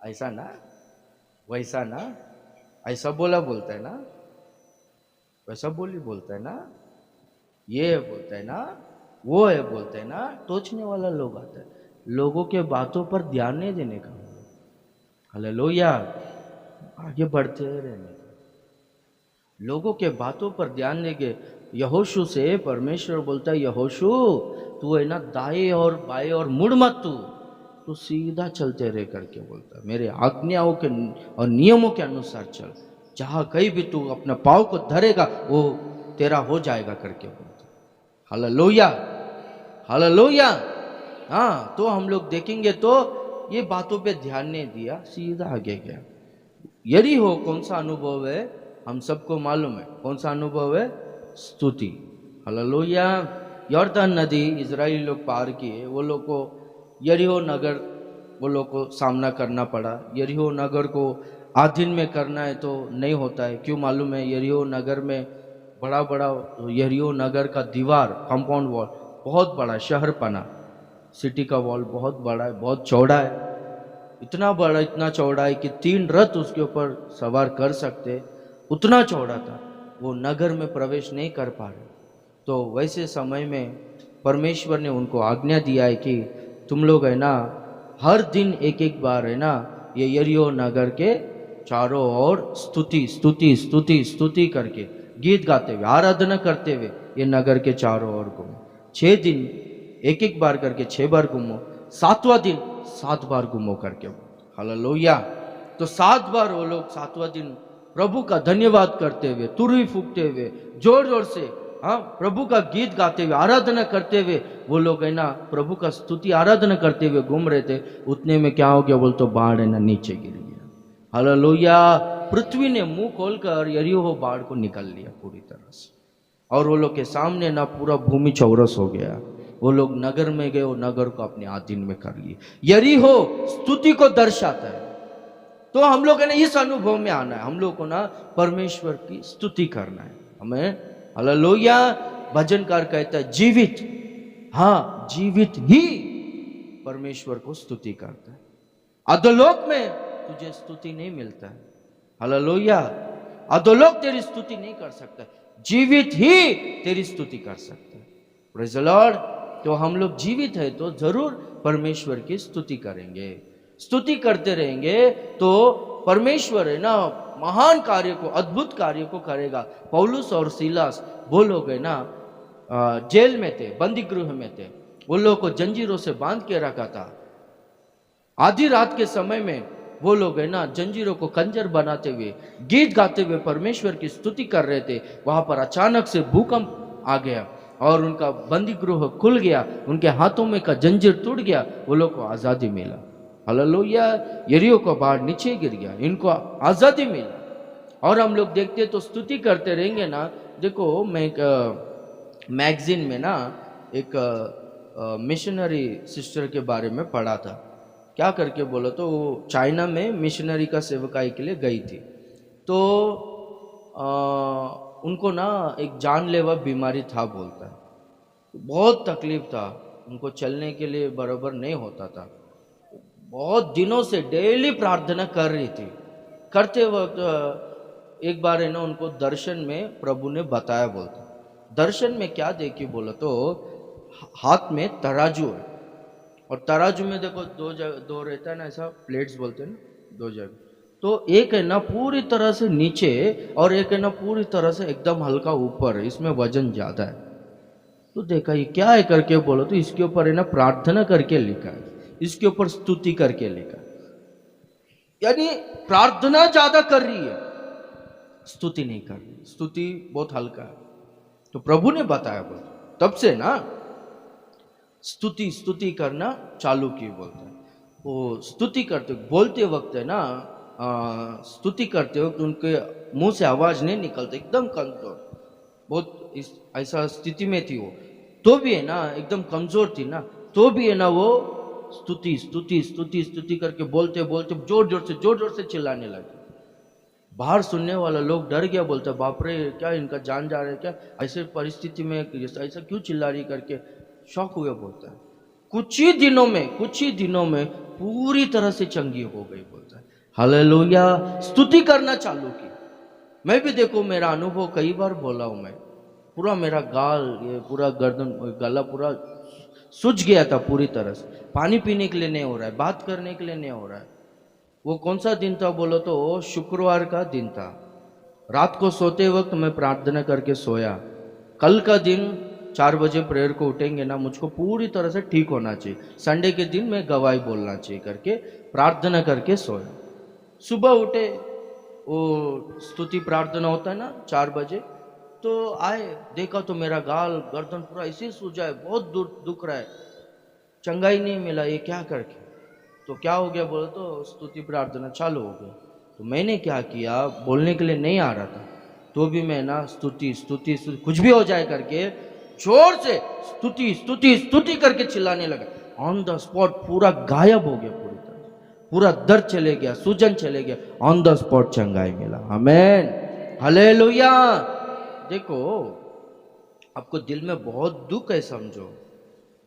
[SPEAKER 1] ऐसा ना, वैसा ना, ऐसा बोला बोलता है ना, वैसा बोली बोलता है ना, ये बोलता है ना, वो है बोलते हैं ना, टोचने वाला लोग आता है। लोगों के बातों पर ध्यान नहीं देने का, हालेलुया, आगे बढ़ते रहने का। लोगों के बातों पर ध्यान देंगे। यहोशू से परमेश्वर बोलता है, यहोशू तू है ना दाएं और बाएं और मुड़ मत, तू सीधा चलते रह करके बोलता है, मेरे आज्ञाओं के और नियमों के अनुसार चल, जहां कहीं भी तू अपना पाँव को धरेगा वो तेरा हो जाएगा करके बोलता। Hallelujah, hallelujah. हाँ, तो हम लोग देखेंगे तो ये बातों पे ध्यान नहीं दिया, सीधा आगे गया। यरीहो कौन सा अनुभव है? हम सबको मालूम है कौन सा अनुभव है? स्तुति। हालेलुया। यॉर्दन नदी इजराइली लोग पार किए, वो लोग को यरीहो नगर वो लोग को सामना करना पड़ा। यरीहो नगर को आधीन में करना है तो नहीं होता है, क्यों मालूम है? यरीहो नगर में बड़ा बड़ा, यरीहो नगर का दीवार, कंपाउंड वॉल बहुत बड़ा, शहर पना, सिटी का वॉल बहुत बड़ा है, बहुत चौड़ा है, इतना बड़ा, इतना चौड़ा है कि 3 रथ उसके ऊपर सवार कर सकते, उतना चौड़ा था। वो नगर में प्रवेश नहीं कर पा रहे। तो वैसे समय में परमेश्वर ने उनको आज्ञा दिया है कि तुम लोग है ना हर दिन एक एक बार है ना ये यरीहो नगर के चारों ओर स्तुति स्तुति स्तुति स्तुति करके गीत गाते हुए, आराधना करते हुए ये नगर के चारों ओर घूमो। 6 दिन एक एक बार करके 6 बार घूमो, 7वां दिन 7 बार घूमो करके। हालेलुया। तो 7 बार वो लोग 7वां दिन प्रभु का धन्यवाद करते हुए, तुरही फूकते हुए, जोर जोर से हाँ प्रभु का गीत गाते हुए, आराधना करते हुए वो लोग है ना प्रभु का स्तुति आराधना करते हुए घूम रहे थे। उतने में क्या हो गया बोल तो बाढ़ है ना नीचे गिर गया। हालेलुया। पृथ्वी ने मुंह खोलकर यरीहो बाढ़ को निकल लिया पूरी तरह से, और वो लोग के सामने ना पूरा भूमि चौरस हो गया। वो लोग नगर में गए और नगर को अपने अधीन में कर लिए। यरीहो स्तुति को दर्शाता है। तो हम लोग ने इस अनुभव में आना है, हम लोग को ना परमेश्वर की स्तुति करना है हमें। हालेलुया। भजनकार कहता है जीवित, हाँ जीवित ही परमेश्वर को स्तुति करता है। अधोलोक में तुझे स्तुति नहीं मिलता है। हालेलुया। अधोलोक तेरी स्तुति नहीं कर सकता। जीवित ही तेरी स्तुति कर सकते हैं। Praise the Lord. तो हम लोग जीवित है तो जरूर परमेश्वर की स्तुति करेंगे, स्तुति करते रहेंगे तो परमेश्वर है ना महान कार्य को, अद्भुत कार्य को करेगा। पौलुस और सीलास वो लोग है ना जेल में थे, बंदी गृह में थे, वो लोग को जंजीरों से बांध के रखा था। आधी रात के समय में वो लोग है ना जंजीरों को खंजर बनाते हुए, गीत गाते हुए परमेश्वर की स्तुति कर रहे थे। वहां पर अचानक से भूकंप आ गया और उनका बंदी गृह खुल गया, उनके हाथों में का जंजीर टूट गया, वो लोग को आजादी मिला। हालेलुया। यरीहो को बाहर नीचे गिर गया, इनको आजादी मिला। और हम लोग देखते तो स्तुति करते रहेंगे ना। देखो मैं एक मैगजीन में ना एक मिशनरी सिस्टर के बारे में पढ़ा था। क्या करके बोलो तो वो चाइना में मिशनरी का सेवकाई के लिए गई थी। तो उनको ना एक जानलेवा बीमारी था बोलता है, बहुत तकलीफ था, उनको चलने के लिए बराबर नहीं होता था। बहुत दिनों से डेली प्रार्थना कर रही थी। करते वक्त एक बार है ना उनको दर्शन में प्रभु ने बताया बोलता। दर्शन में क्या देखी बोलो तो हाथ में तराजू है, और तराजू में देखो दो रहता है ना, ऐसा प्लेट्स बोलते हैं ना, दो जगह। तो एक है ना पूरी तरह से नीचे और एक है ना पूरी तरह से एकदम हल्का ऊपर है, इसमें वजन ज्यादा है। तो देखा ये क्या है करके बोलो तो इसके ऊपर है ना प्रार्थना करके लिखा है, इसके ऊपर स्तुति करके लिखा है। यानी प्रार्थना ज्यादा कर रही है, स्तुति नहीं कर रही, स्तुति बहुत हल्का है। तो प्रभु ने बताया बोल, तब से ना स्तुति स्तुति करना चालू की बोलते हैं। वो स्तुति करते बोलते वक्त है ना स्तुति करते वक्त उनके मुंह से आवाज नहीं निकलती, एकदम कमजोर, बहुत ऐसा स्थिति में थी वो। तो भी है ना एकदम कमजोर थी ना, तो भी है ना वो स्तुति स्तुति स्तुति स्तुति करके बोलते बोलते जोर जोर से चिल्लाने लगे। बाहर सुनने वाला लोग डर गया, बोलते बाप रे क्या इनका जान जा रहा है क्या, ऐसे परिस्थिति में ऐसा क्यों चिल्ला रही करके शौक हुए बोलता है। कुछ ही दिनों में पूरी तरह से चंगी हो गई बोलता है। हालेलुया। स्तुति करना चालू की। मैं भी देखो मेरा अनुभव कई बार बोला हूं मैं, पूरा मेरा गाल ये पूरा गर्दन गला पूरा सूज गया था पूरी तरह से, पानी पीने के लिए नहीं हो रहा है, बात करने के लिए नहीं हो रहा है। वो कौन सा दिन था बोलो तो शुक्रवार का दिन था। रात को सोते वक्त मैं प्रार्थना करके सोया, कल का दिन 4 बजे प्रेयर को उठेंगे ना, मुझको पूरी तरह से ठीक होना चाहिए, संडे के दिन मैं गवाही बोलना चाहिए करके प्रार्थना करके सोया। सुबह उठे, वो स्तुति प्रार्थना होता है ना 4 बजे, तो आए देखा तो मेरा गाल गर्दन पूरा ऐसे सूजा है, बहुत दुख रहा है, चंगाई नहीं मिला, ये क्या करके। तो क्या हो गया बोलो तो स्तुति प्रार्थना चालू हो गया। तो मैंने क्या किया, बोलने के लिए नहीं आ रहा था, तो भी मैं ना स्तुति स्तुति कुछ भी हो जाए करके जोर से स्तुति स्तुति स्तुति करके चिल्लाने लगा। ऑन द स्पॉट पूरा गायब हो गया, पूरी तरह पूरा दर्द चले गया, सूजन चले गया, ऑन द स्पॉट चंगाई मिला। आमेन, हालेलुया। देखो आपको दिल में बहुत दुख है, समझो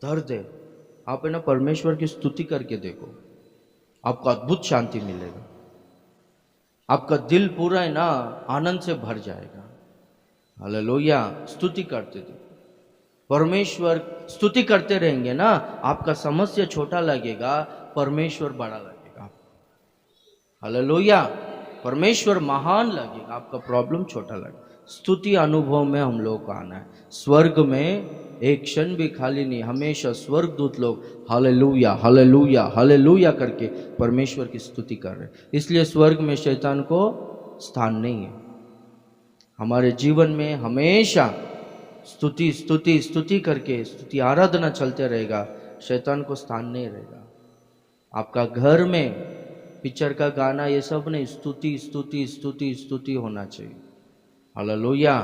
[SPEAKER 1] दर्द है, आप है ना परमेश्वर की स्तुति करके देखो, आपको अद्भुत शांति मिलेगा, आपका दिल पूरा है ना आनंद से भर जाएगा। हालेलुया। स्तुति करते थे, परमेश्वर स्तुति करते रहेंगे ना, आपका समस्या छोटा लगेगा, परमेश्वर बड़ा लगेगा। हालेलुया। परमेश्वर महान लगेगा, आपका प्रॉब्लम छोटा लगेगा। स्तुति अनुभव में हम लोग को आना है। स्वर्ग में एक क्षण भी खाली नहीं, हमेशा स्वर्गदूत लोग हालेलुया हालेलुया हालेलुया करके परमेश्वर की स्तुति कर रहे हैं। इसलिए स्वर्ग में शैतान को स्थान नहीं है। हमारे जीवन में हमेशा स्तुति स्तुति स्तुति करके स्तुति आराधना चलते रहेगा, शैतान को स्थान नहीं रहेगा। आपका घर में पिक्चर का गाना ये सब नहीं, स्तुति स्तुति स्तुति स्तुति होना चाहिए। हालेलुया।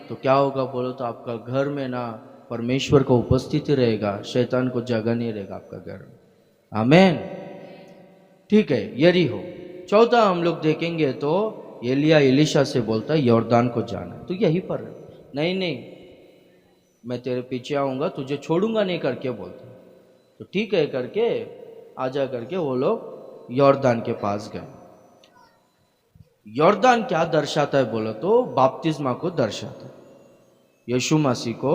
[SPEAKER 1] तो क्या होगा बोलो तो आपका घर में ना परमेश्वर का उपस्थिति रहेगा, शैतान को जगह नहीं रहेगा आपका घर में। आमेन। ठीक है, यरीहो। चौथा हम लोग देखेंगे तो एलिया एलीशा से बोलता है यॉर्दान को जाना, तो यहीं पर नहीं नहीं मैं तेरे पीछे आऊंगा, तुझे छोड़ूंगा नहीं करके बोलते। तो ठीक है करके आजा करके वो लोग यॉर्दान के पास गए। यॉर्दान क्या दर्शाता है बोलो तो बपतिस्मा को दर्शाता है। यीशु मसीह को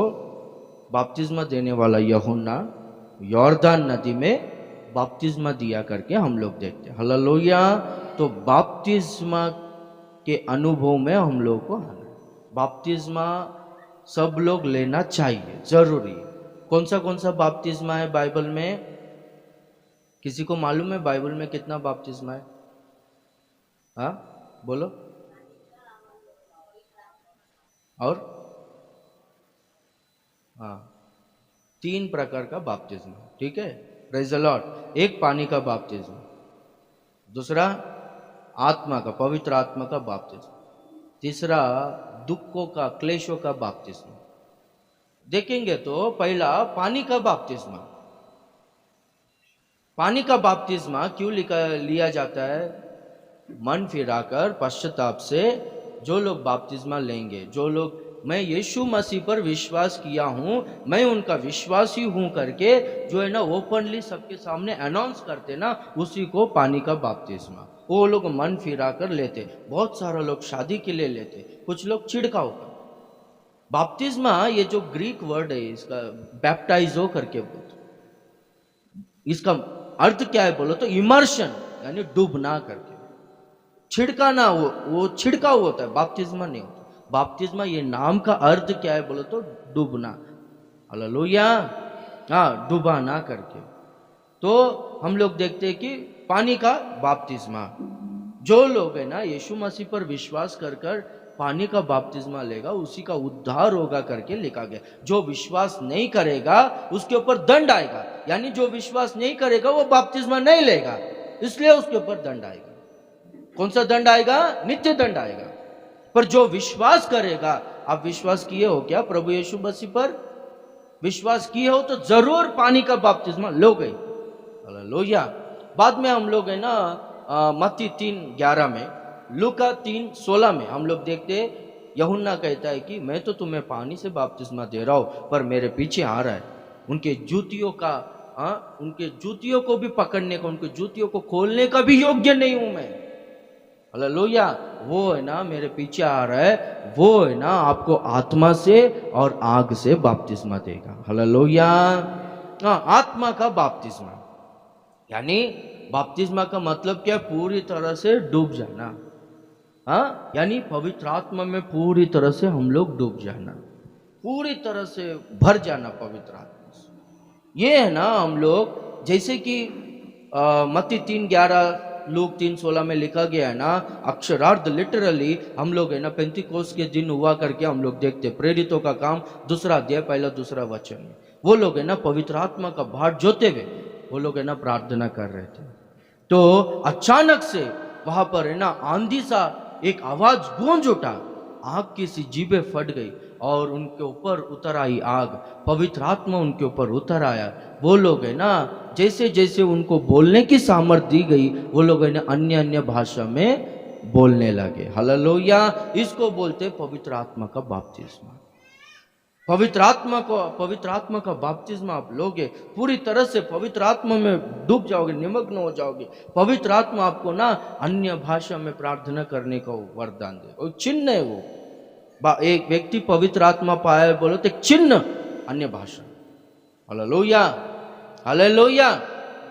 [SPEAKER 1] बपतिस्मा देने वाला यूहन्ना यॉर्दान नदी में बपतिस्मा दिया करके हम लोग देखते हैं। हालेलुया। तो बपतिस्मा के अनुभव में हम लोग को आना है। बपतिस्मा सब लोग लेना चाहिए, जरूरी है। कौन सा बपतिस्मा है बाइबल में? किसी को मालूम है बाइबल में कितना बपतिस्मा है? हाँ बोलो। और हाँ, 3 प्रकार का बपतिस्मा, ठीक है। Praise the Lord. एक पानी का बपतिस्मा, दूसरा आत्मा का, पवित्र आत्मा का बपतिस्मा, तीसरा दुखों का, क्लेशों का बपतिस्मा। देखेंगे तो पहला पानी का बपतिस्मा। पानी का बपतिस्मा क्यों लिया जाता है? मन फिराकर पश्चाताप से जो लोग बपतिस्मा लेंगे, जो लोग मैं यीशु मसीह पर विश्वास किया हूं, मैं उनका विश्वासी हूं करके जो है ना ओपनली सबके सामने अनाउंस करते ना, उसी को पानी का बपतिस्मा। वो लोग मन फिरा कर लेते। बहुत सारे लोग शादी के लिए लेते, कुछ लोग छिड़काव का बपतिस्मा। ये जो ग्रीक वर्ड है इसका बैप्टाइजो करके बोलते, इसका अर्थ क्या है बोलो तो इमर्शन, यानी डूबना करके। छिड़काना, वो छिड़काव होता है, बपतिस्मा नहीं होता। बपतिस्मा ये नाम का अर्थ क्या है बोलो तो डूबना। हालेलुया। हाँ, डुबाना करके। तो हम लोग देखते हैं कि पानी का बपतिस्मा, जो लोग है ना यीशु मसीह पर विश्वास कर कर पानी का बपतिस्मा लेगा, उसी का उद्धार होगा करके लिखा गया। जो विश्वास नहीं करेगा उसके ऊपर दंड आएगा, यानी जो विश्वास नहीं करेगा वो बपतिस्मा नहीं लेगा, इसलिए उसके ऊपर दंड आएगा। कौन सा दंड आएगा? नित्य दंड आएगा। पर जो विश्वास करेगा, आप विश्वास किए हो क्या प्रभु यीशु मसीह पर? विश्वास किए हो तो जरूर पानी का बपतिस्मा लोगे। हालेलुया। बाद में हम लोग है ना मत्ती 3:11 में, लूका 3:16 में हम लोग देखते यूहन्ना कहता है कि मैं तो तुम्हें पानी से बपतिस्मा दे रहा हूं, पर मेरे पीछे आ रहा है, उनके जूतियों का, उनके जूतियों को भी पकड़ने का, उनके जूतियों को खोलने का भी योग्य नहीं हूं मैं। हालेलुया। वो है ना मेरे पीछे आ रहा है, वो है ना आपको आत्मा से और आग से बपतिस्मा देगा। हालेलुया। आत्मा का बपतिस्मा, यानी बपतिस्मा का मतलब क्या? पूरी तरह से डूब जाना। हाँ, यानी पवित्र आत्मा में पूरी तरह से हम लोग डूब जाना, पूरी तरह से भर जाना पवित्र आत्मा से। ये है ना हम लोग, जैसे कि मत्ती 3:11, लूक 3:16 में लिखा गया है ना, अक्षरार्थ लिटरली हम लोग है ना पेंतिकोस्त के दिन हुआ करके हम लोग देखते। प्रेरितों का काम 2 अध्याय 1-2 वचन में वो लोग है ना पवित्र आत्मा का भाट जोते हुए वो लोग है ना प्रार्थना कर रहे थे। तो अचानक से वहां पर है ना आंधी सा एक आवाज गूंज उठा, आग की सी जीभें फट गई और उनके ऊपर उतर आई आग, पवित्र आत्मा उनके ऊपर उतर आया। वो लोग है ना जैसे जैसे उनको बोलने की सामर्थ दी गई, वो लोग है ना अन्य अन्य भाषा में बोलने लगे। हालेलुया। इसको बोलते पवित्र आत्मा का बपतिस्मा। पवित्र आत्मा का बपतिस्मा आप लोगे, पूरी तरह से पवित्र आत्मा में डूब जाओगे, निमग्न हो जाओगे। पवित्र आत्मा आपको ना अन्य भाषा में प्रार्थना करने का वरदान दे। और चिन्ह है वो, एक व्यक्ति पवित्र आत्मा पाया बोलो तो एक चिन्ह अन्य भाषा। हालेलुया। हालेलुया।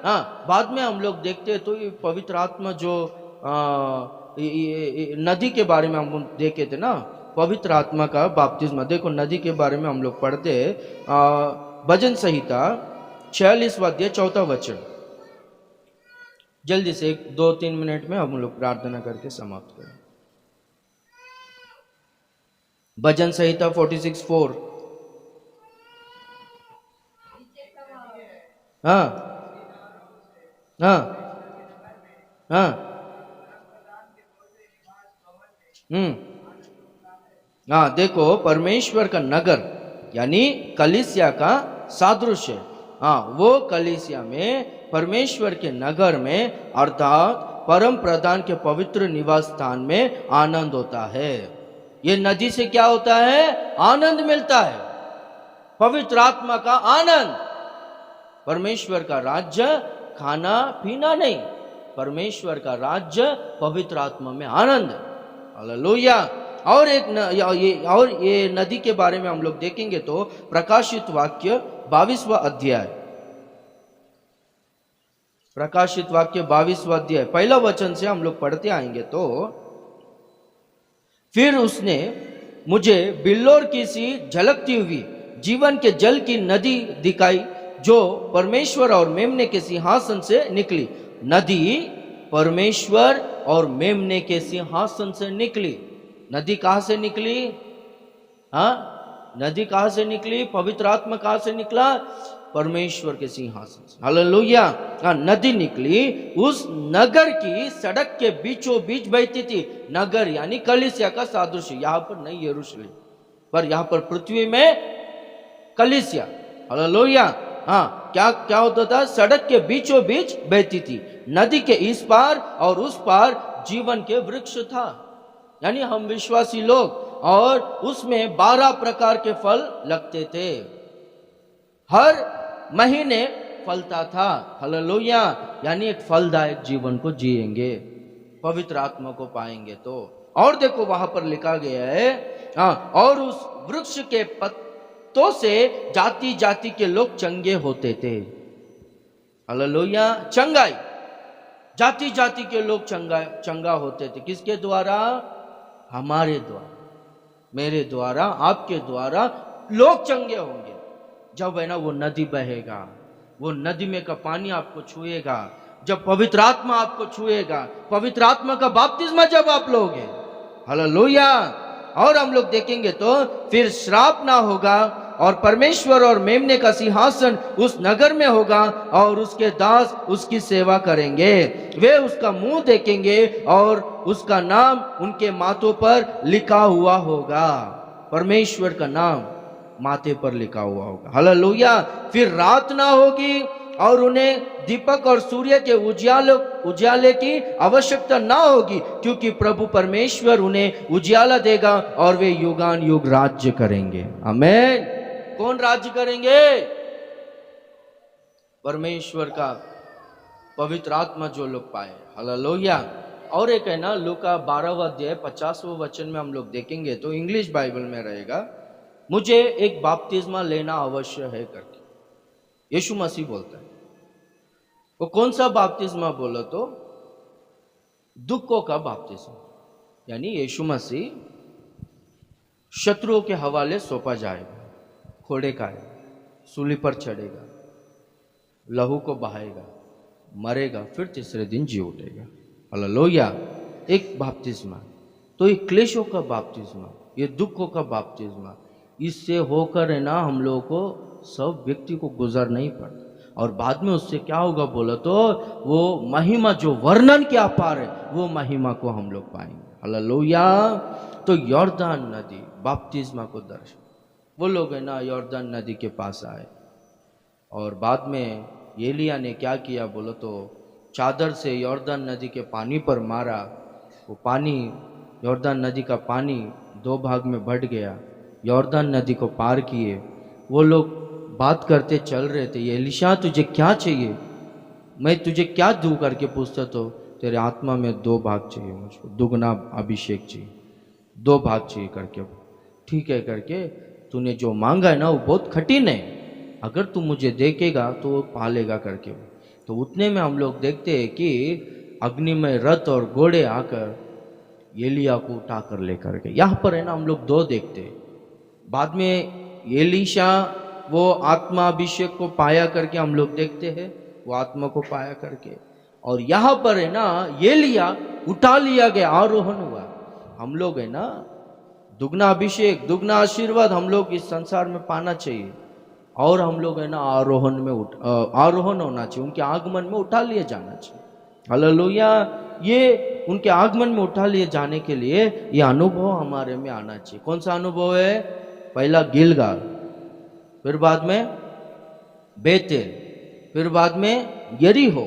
[SPEAKER 1] हाँ, बाद में हम लोग देखते हैं तो ये पवित्र आत्मा जो नदी के बारे में हम देखे थे ना, पवित्र आत्मा का बपतिस्मा। देखो नदी के बारे में हम लोग पढ़ते हैं भजन संहिता 46वां अध्याय 4वां वचन। जल्दी से 2-3 मिनट में हम लोग प्रार्थना करके समाप्त करें। भजन संहिता 46:4। हाँ हाँ हाँ। हाँ, देखो परमेश्वर का नगर यानी कलीसिया का सादृश्य। हाँ, वो कलीसिया में परमेश्वर के नगर में अर्थात परम प्रधान के पवित्र निवास स्थान में आनंद होता है। ये नदी से क्या होता है? आनंद मिलता है, पवित्र आत्मा का आनंद। परमेश्वर का राज्य खाना पीना नहीं, परमेश्वर का राज्य पवित्र आत्मा में आनंद। हालेलुया। और ये नदी के बारे में हम लोग देखेंगे तो प्रकाशित वाक्य 22वां अध्याय, प्रकाशित वाक्य 22वां अध्याय पहला वचन से हम लोग पढ़ते आएंगे तो, फिर उसने मुझे बिल्लोर की सी झलकती हुई जीवन के जल की नदी दिखाई, जो परमेश्वर और मेमने के सिंहासन से निकली। नदी परमेश्वर और मेमने के सिंहासन से निकली। नदी कहां से निकली? हाँ, नदी कहां से निकली? पवित्र आत्मा कहां से निकला? परमेश्वर के सिंहासन से। हालेलुया। नदी निकली, उस नगर की सड़क के बीचों बीच बहती थी। नगर यानी कलीसिया का सादृश्य, यहां पर नहीं यरूशलेम, पर यहां पर पृथ्वी में कलीसिया। हालेलुया। हाँ, क्या क्या होता था? सड़क के बीचों बीच बहती थी। नदी के इस पार और उस पार जीवन के वृक्ष था, यानी हम विश्वासी लोग, और उसमें 12 प्रकार के फल लगते थे, हर महीने फलता था। हालेलुया। यानी एक फलदायक जीवन को जिएंगे, पवित्र आत्मा को पाएंगे तो। और देखो वहां पर लिखा गया है, और उस वृक्ष के पत्तों से जाति जाति के लोग चंगे होते थे। हालेलुया। चंगाई, जाति जाति के लोग चंगा होते थे। किसके द्वारा? हमारे द्वारा, मेरे द्वारा, आपके द्वारा लोग चंगे होंगे जब है ना वो नदी बहेगा, वो नदी में का पानी आपको छुएगा, जब पवित्र आत्मा आपको छुएगा, पवित्र आत्मा का बपतिस्मा जब आप लोगे। हालेलुया। और हम लोग देखेंगे तो फिर श्राप ना होगा, और परमेश्वर और मेमने का सिंहासन उस नगर में होगा, और उसके दास उसकी सेवा करेंगे। वे उसका मुंह देखेंगे और उसका नाम उनके माथों पर लिखा हुआ होगा। परमेश्वर का नाम माथे पर लिखा हुआ होगा। हालेलुया। फिर रात ना होगी, और उन्हें दीपक और सूर्य के उजाले की आवश्यकता ना होगी, क्योंकि प्रभु परमेश्वर उन्हें उजाला देगा, और वे युगान युग राज्य करेंगे। आमीन। कौन राज्य करेंगे? परमेश्वर का पवित्र आत्मा जो लोग पाए। हालेलुया। और एक है ना, लूका 12वां अध्याय 50वां वचन में हम लोग देखेंगे तो, इंग्लिश बाइबल में रहेगा, मुझे एक बपतिस्मा लेना अवश्य है करके यीशु मसीह बोलता है। वो कौन सा बपतिस्मा बोला? तो दुखों का बपतिस्मा, यानी यीशु मसीह शत्रुओं के हवाले सौंपा जाएगा, खोड़े खाएगा, सूली पर चढ़ेगा, लहू को बहाएगा, मरेगा, फिर तीसरे दिन जी उठेगा। हालेलुया। एक बपतिस्मा। तो ये क्लेशों का बपतिस्मा, ये दुखों का बपतिस्मा, इससे होकर है ना हम लोगों को, सब व्यक्ति को गुजर नहीं पड़ता। और बाद में उससे क्या होगा बोला तो, वो महिमा जो वर्णन के अपार है, वो महिमा को हम लोग पाएंगे। हालेलुया। तो यॉर्दान नदी बपतिस्मा को दर्शन, वो लोग है ना यॉर्दान नदी के पास आए, और बाद में एलिया ने क्या किया बोलो तो, चादर से यॉर्दान नदी के पानी पर मारा। वो पानी, यॉर्दान नदी का पानी 2 भाग में बट गया। यॉर्दान नदी को पार किए, वो लोग बात करते चल रहे थे, एलीशा तुझे क्या चाहिए? मैं तुझे क्या दूं करके पूछता तो, तेरे आत्मा में 2 भाग चाहिए, मुझको दुगना अभिषेक चाहिए, 2 भाग चाहिए करके। ठीक है करके, तूने जो मांगा है ना वो बहुत कठिन है, अगर तू मुझे देखेगा तो वो पालेगा करके। तो उतने में हम लोग देखते हैं कि अग्नि में रथ और घोड़े आकर एलिया को उठा कर लेकर गए। यहाँ पर है ना हम लोग 2 देखते हैं। बाद में एलीशा वो आत्मा अभिषेक को पाया करके हम लोग देखते हैं, वो आत्मा को पाया करके। और यहाँ पर है ना एलिया उठा लिया गया, आरोहण हुआ। हम लोग है ना दुगना अभिषेक, दुगना आशीर्वाद हम लोग इस संसार में पाना चाहिए, और हम लोग है ना आरोहण होना चाहिए, उनके आगमन में उठा लिए जाना चाहिए। हालेलुया। ये उनके आगमन में उठा लिए जाने के लिए ये अनुभव हमारे में आना चाहिए। कौन सा अनुभव है? पहला गिलगाल, फिर बाद में बेतेल, फिर बाद में यरीहो,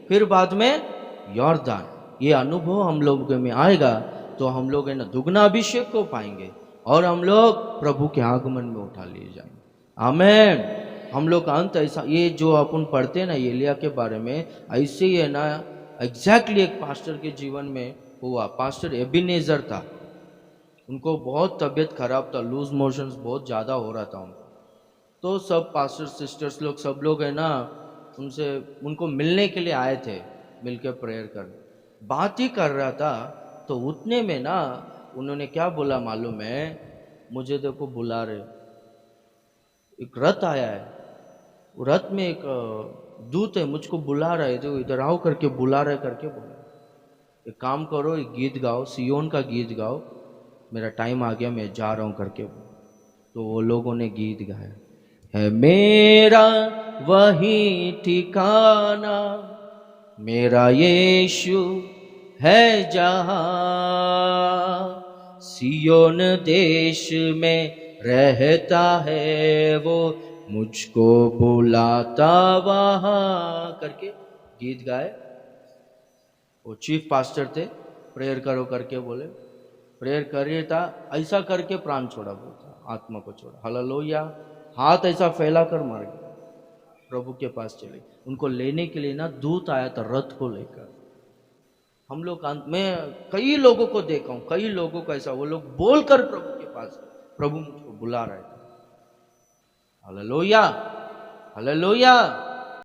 [SPEAKER 1] फिर बाद में यॉर्दान। ये अनुभव हम लोगों में आएगा तो हम लोग है ना दुगना अभिषेक को पाएंगे, और हम लोग प्रभु के आगमन में उठा लिए जाएंगे। आमीन। हम लोग का अंत ऐसा, ये जो अपन पढ़ते हैं ना एलिया के बारे में, ऐसे ही है ना एग्जैक्टली एक पास्टर के जीवन में हुआ। पास्टर एबिनेजर था, उनको बहुत तबीयत खराब था, लूज मोशंस बहुत ज़्यादा हो रहा था उनको। तो सब पास्टर सिस्टर्स लोग सब लोग है ना, उनसे उनको मिलने के लिए आए थे, मिलकर प्रेयर करने। बात ही कर रहा था तो उतने में ना उन्होंने क्या बोला मालूम है, मुझे देखो बुला रहे, एक रथ आया है, वो रथ में एक दूत है, मुझको बुला रहा है, जो इधर आओ करके बुला रहा है करके बोला। एक काम करो, एक गीत गाओ, सियोन का गीत गाओ, मेरा टाइम आ गया, मैं जा रहा हूँ करके। तो वो लोगों ने गीत गाया, है मेरा वही ठिकाना, मेरा यीशु है जहां, सियोन देश में रहता है वो, मुझको बुलाता वहां करके गीत गाए। वो चीफ पास्टर थे, प्रेयर करो करके बोले, प्रेयर कर रही था, ऐसा करके प्राण छोड़ा, बोलता आत्मा को छोड़ा, हालेलुया। हाथ ऐसा फैला कर मर गया, प्रभु के पास चले। उनको लेने के लिए ना दूत आया था रथ को लेकर। हम लोग मैं कई लोगों को देखा हूं, कई लोगों को ऐसा, वो लोग बोलकर प्रभु के पास, प्रभु मुझको बुला रहे थे। Hallelujah, hallelujah.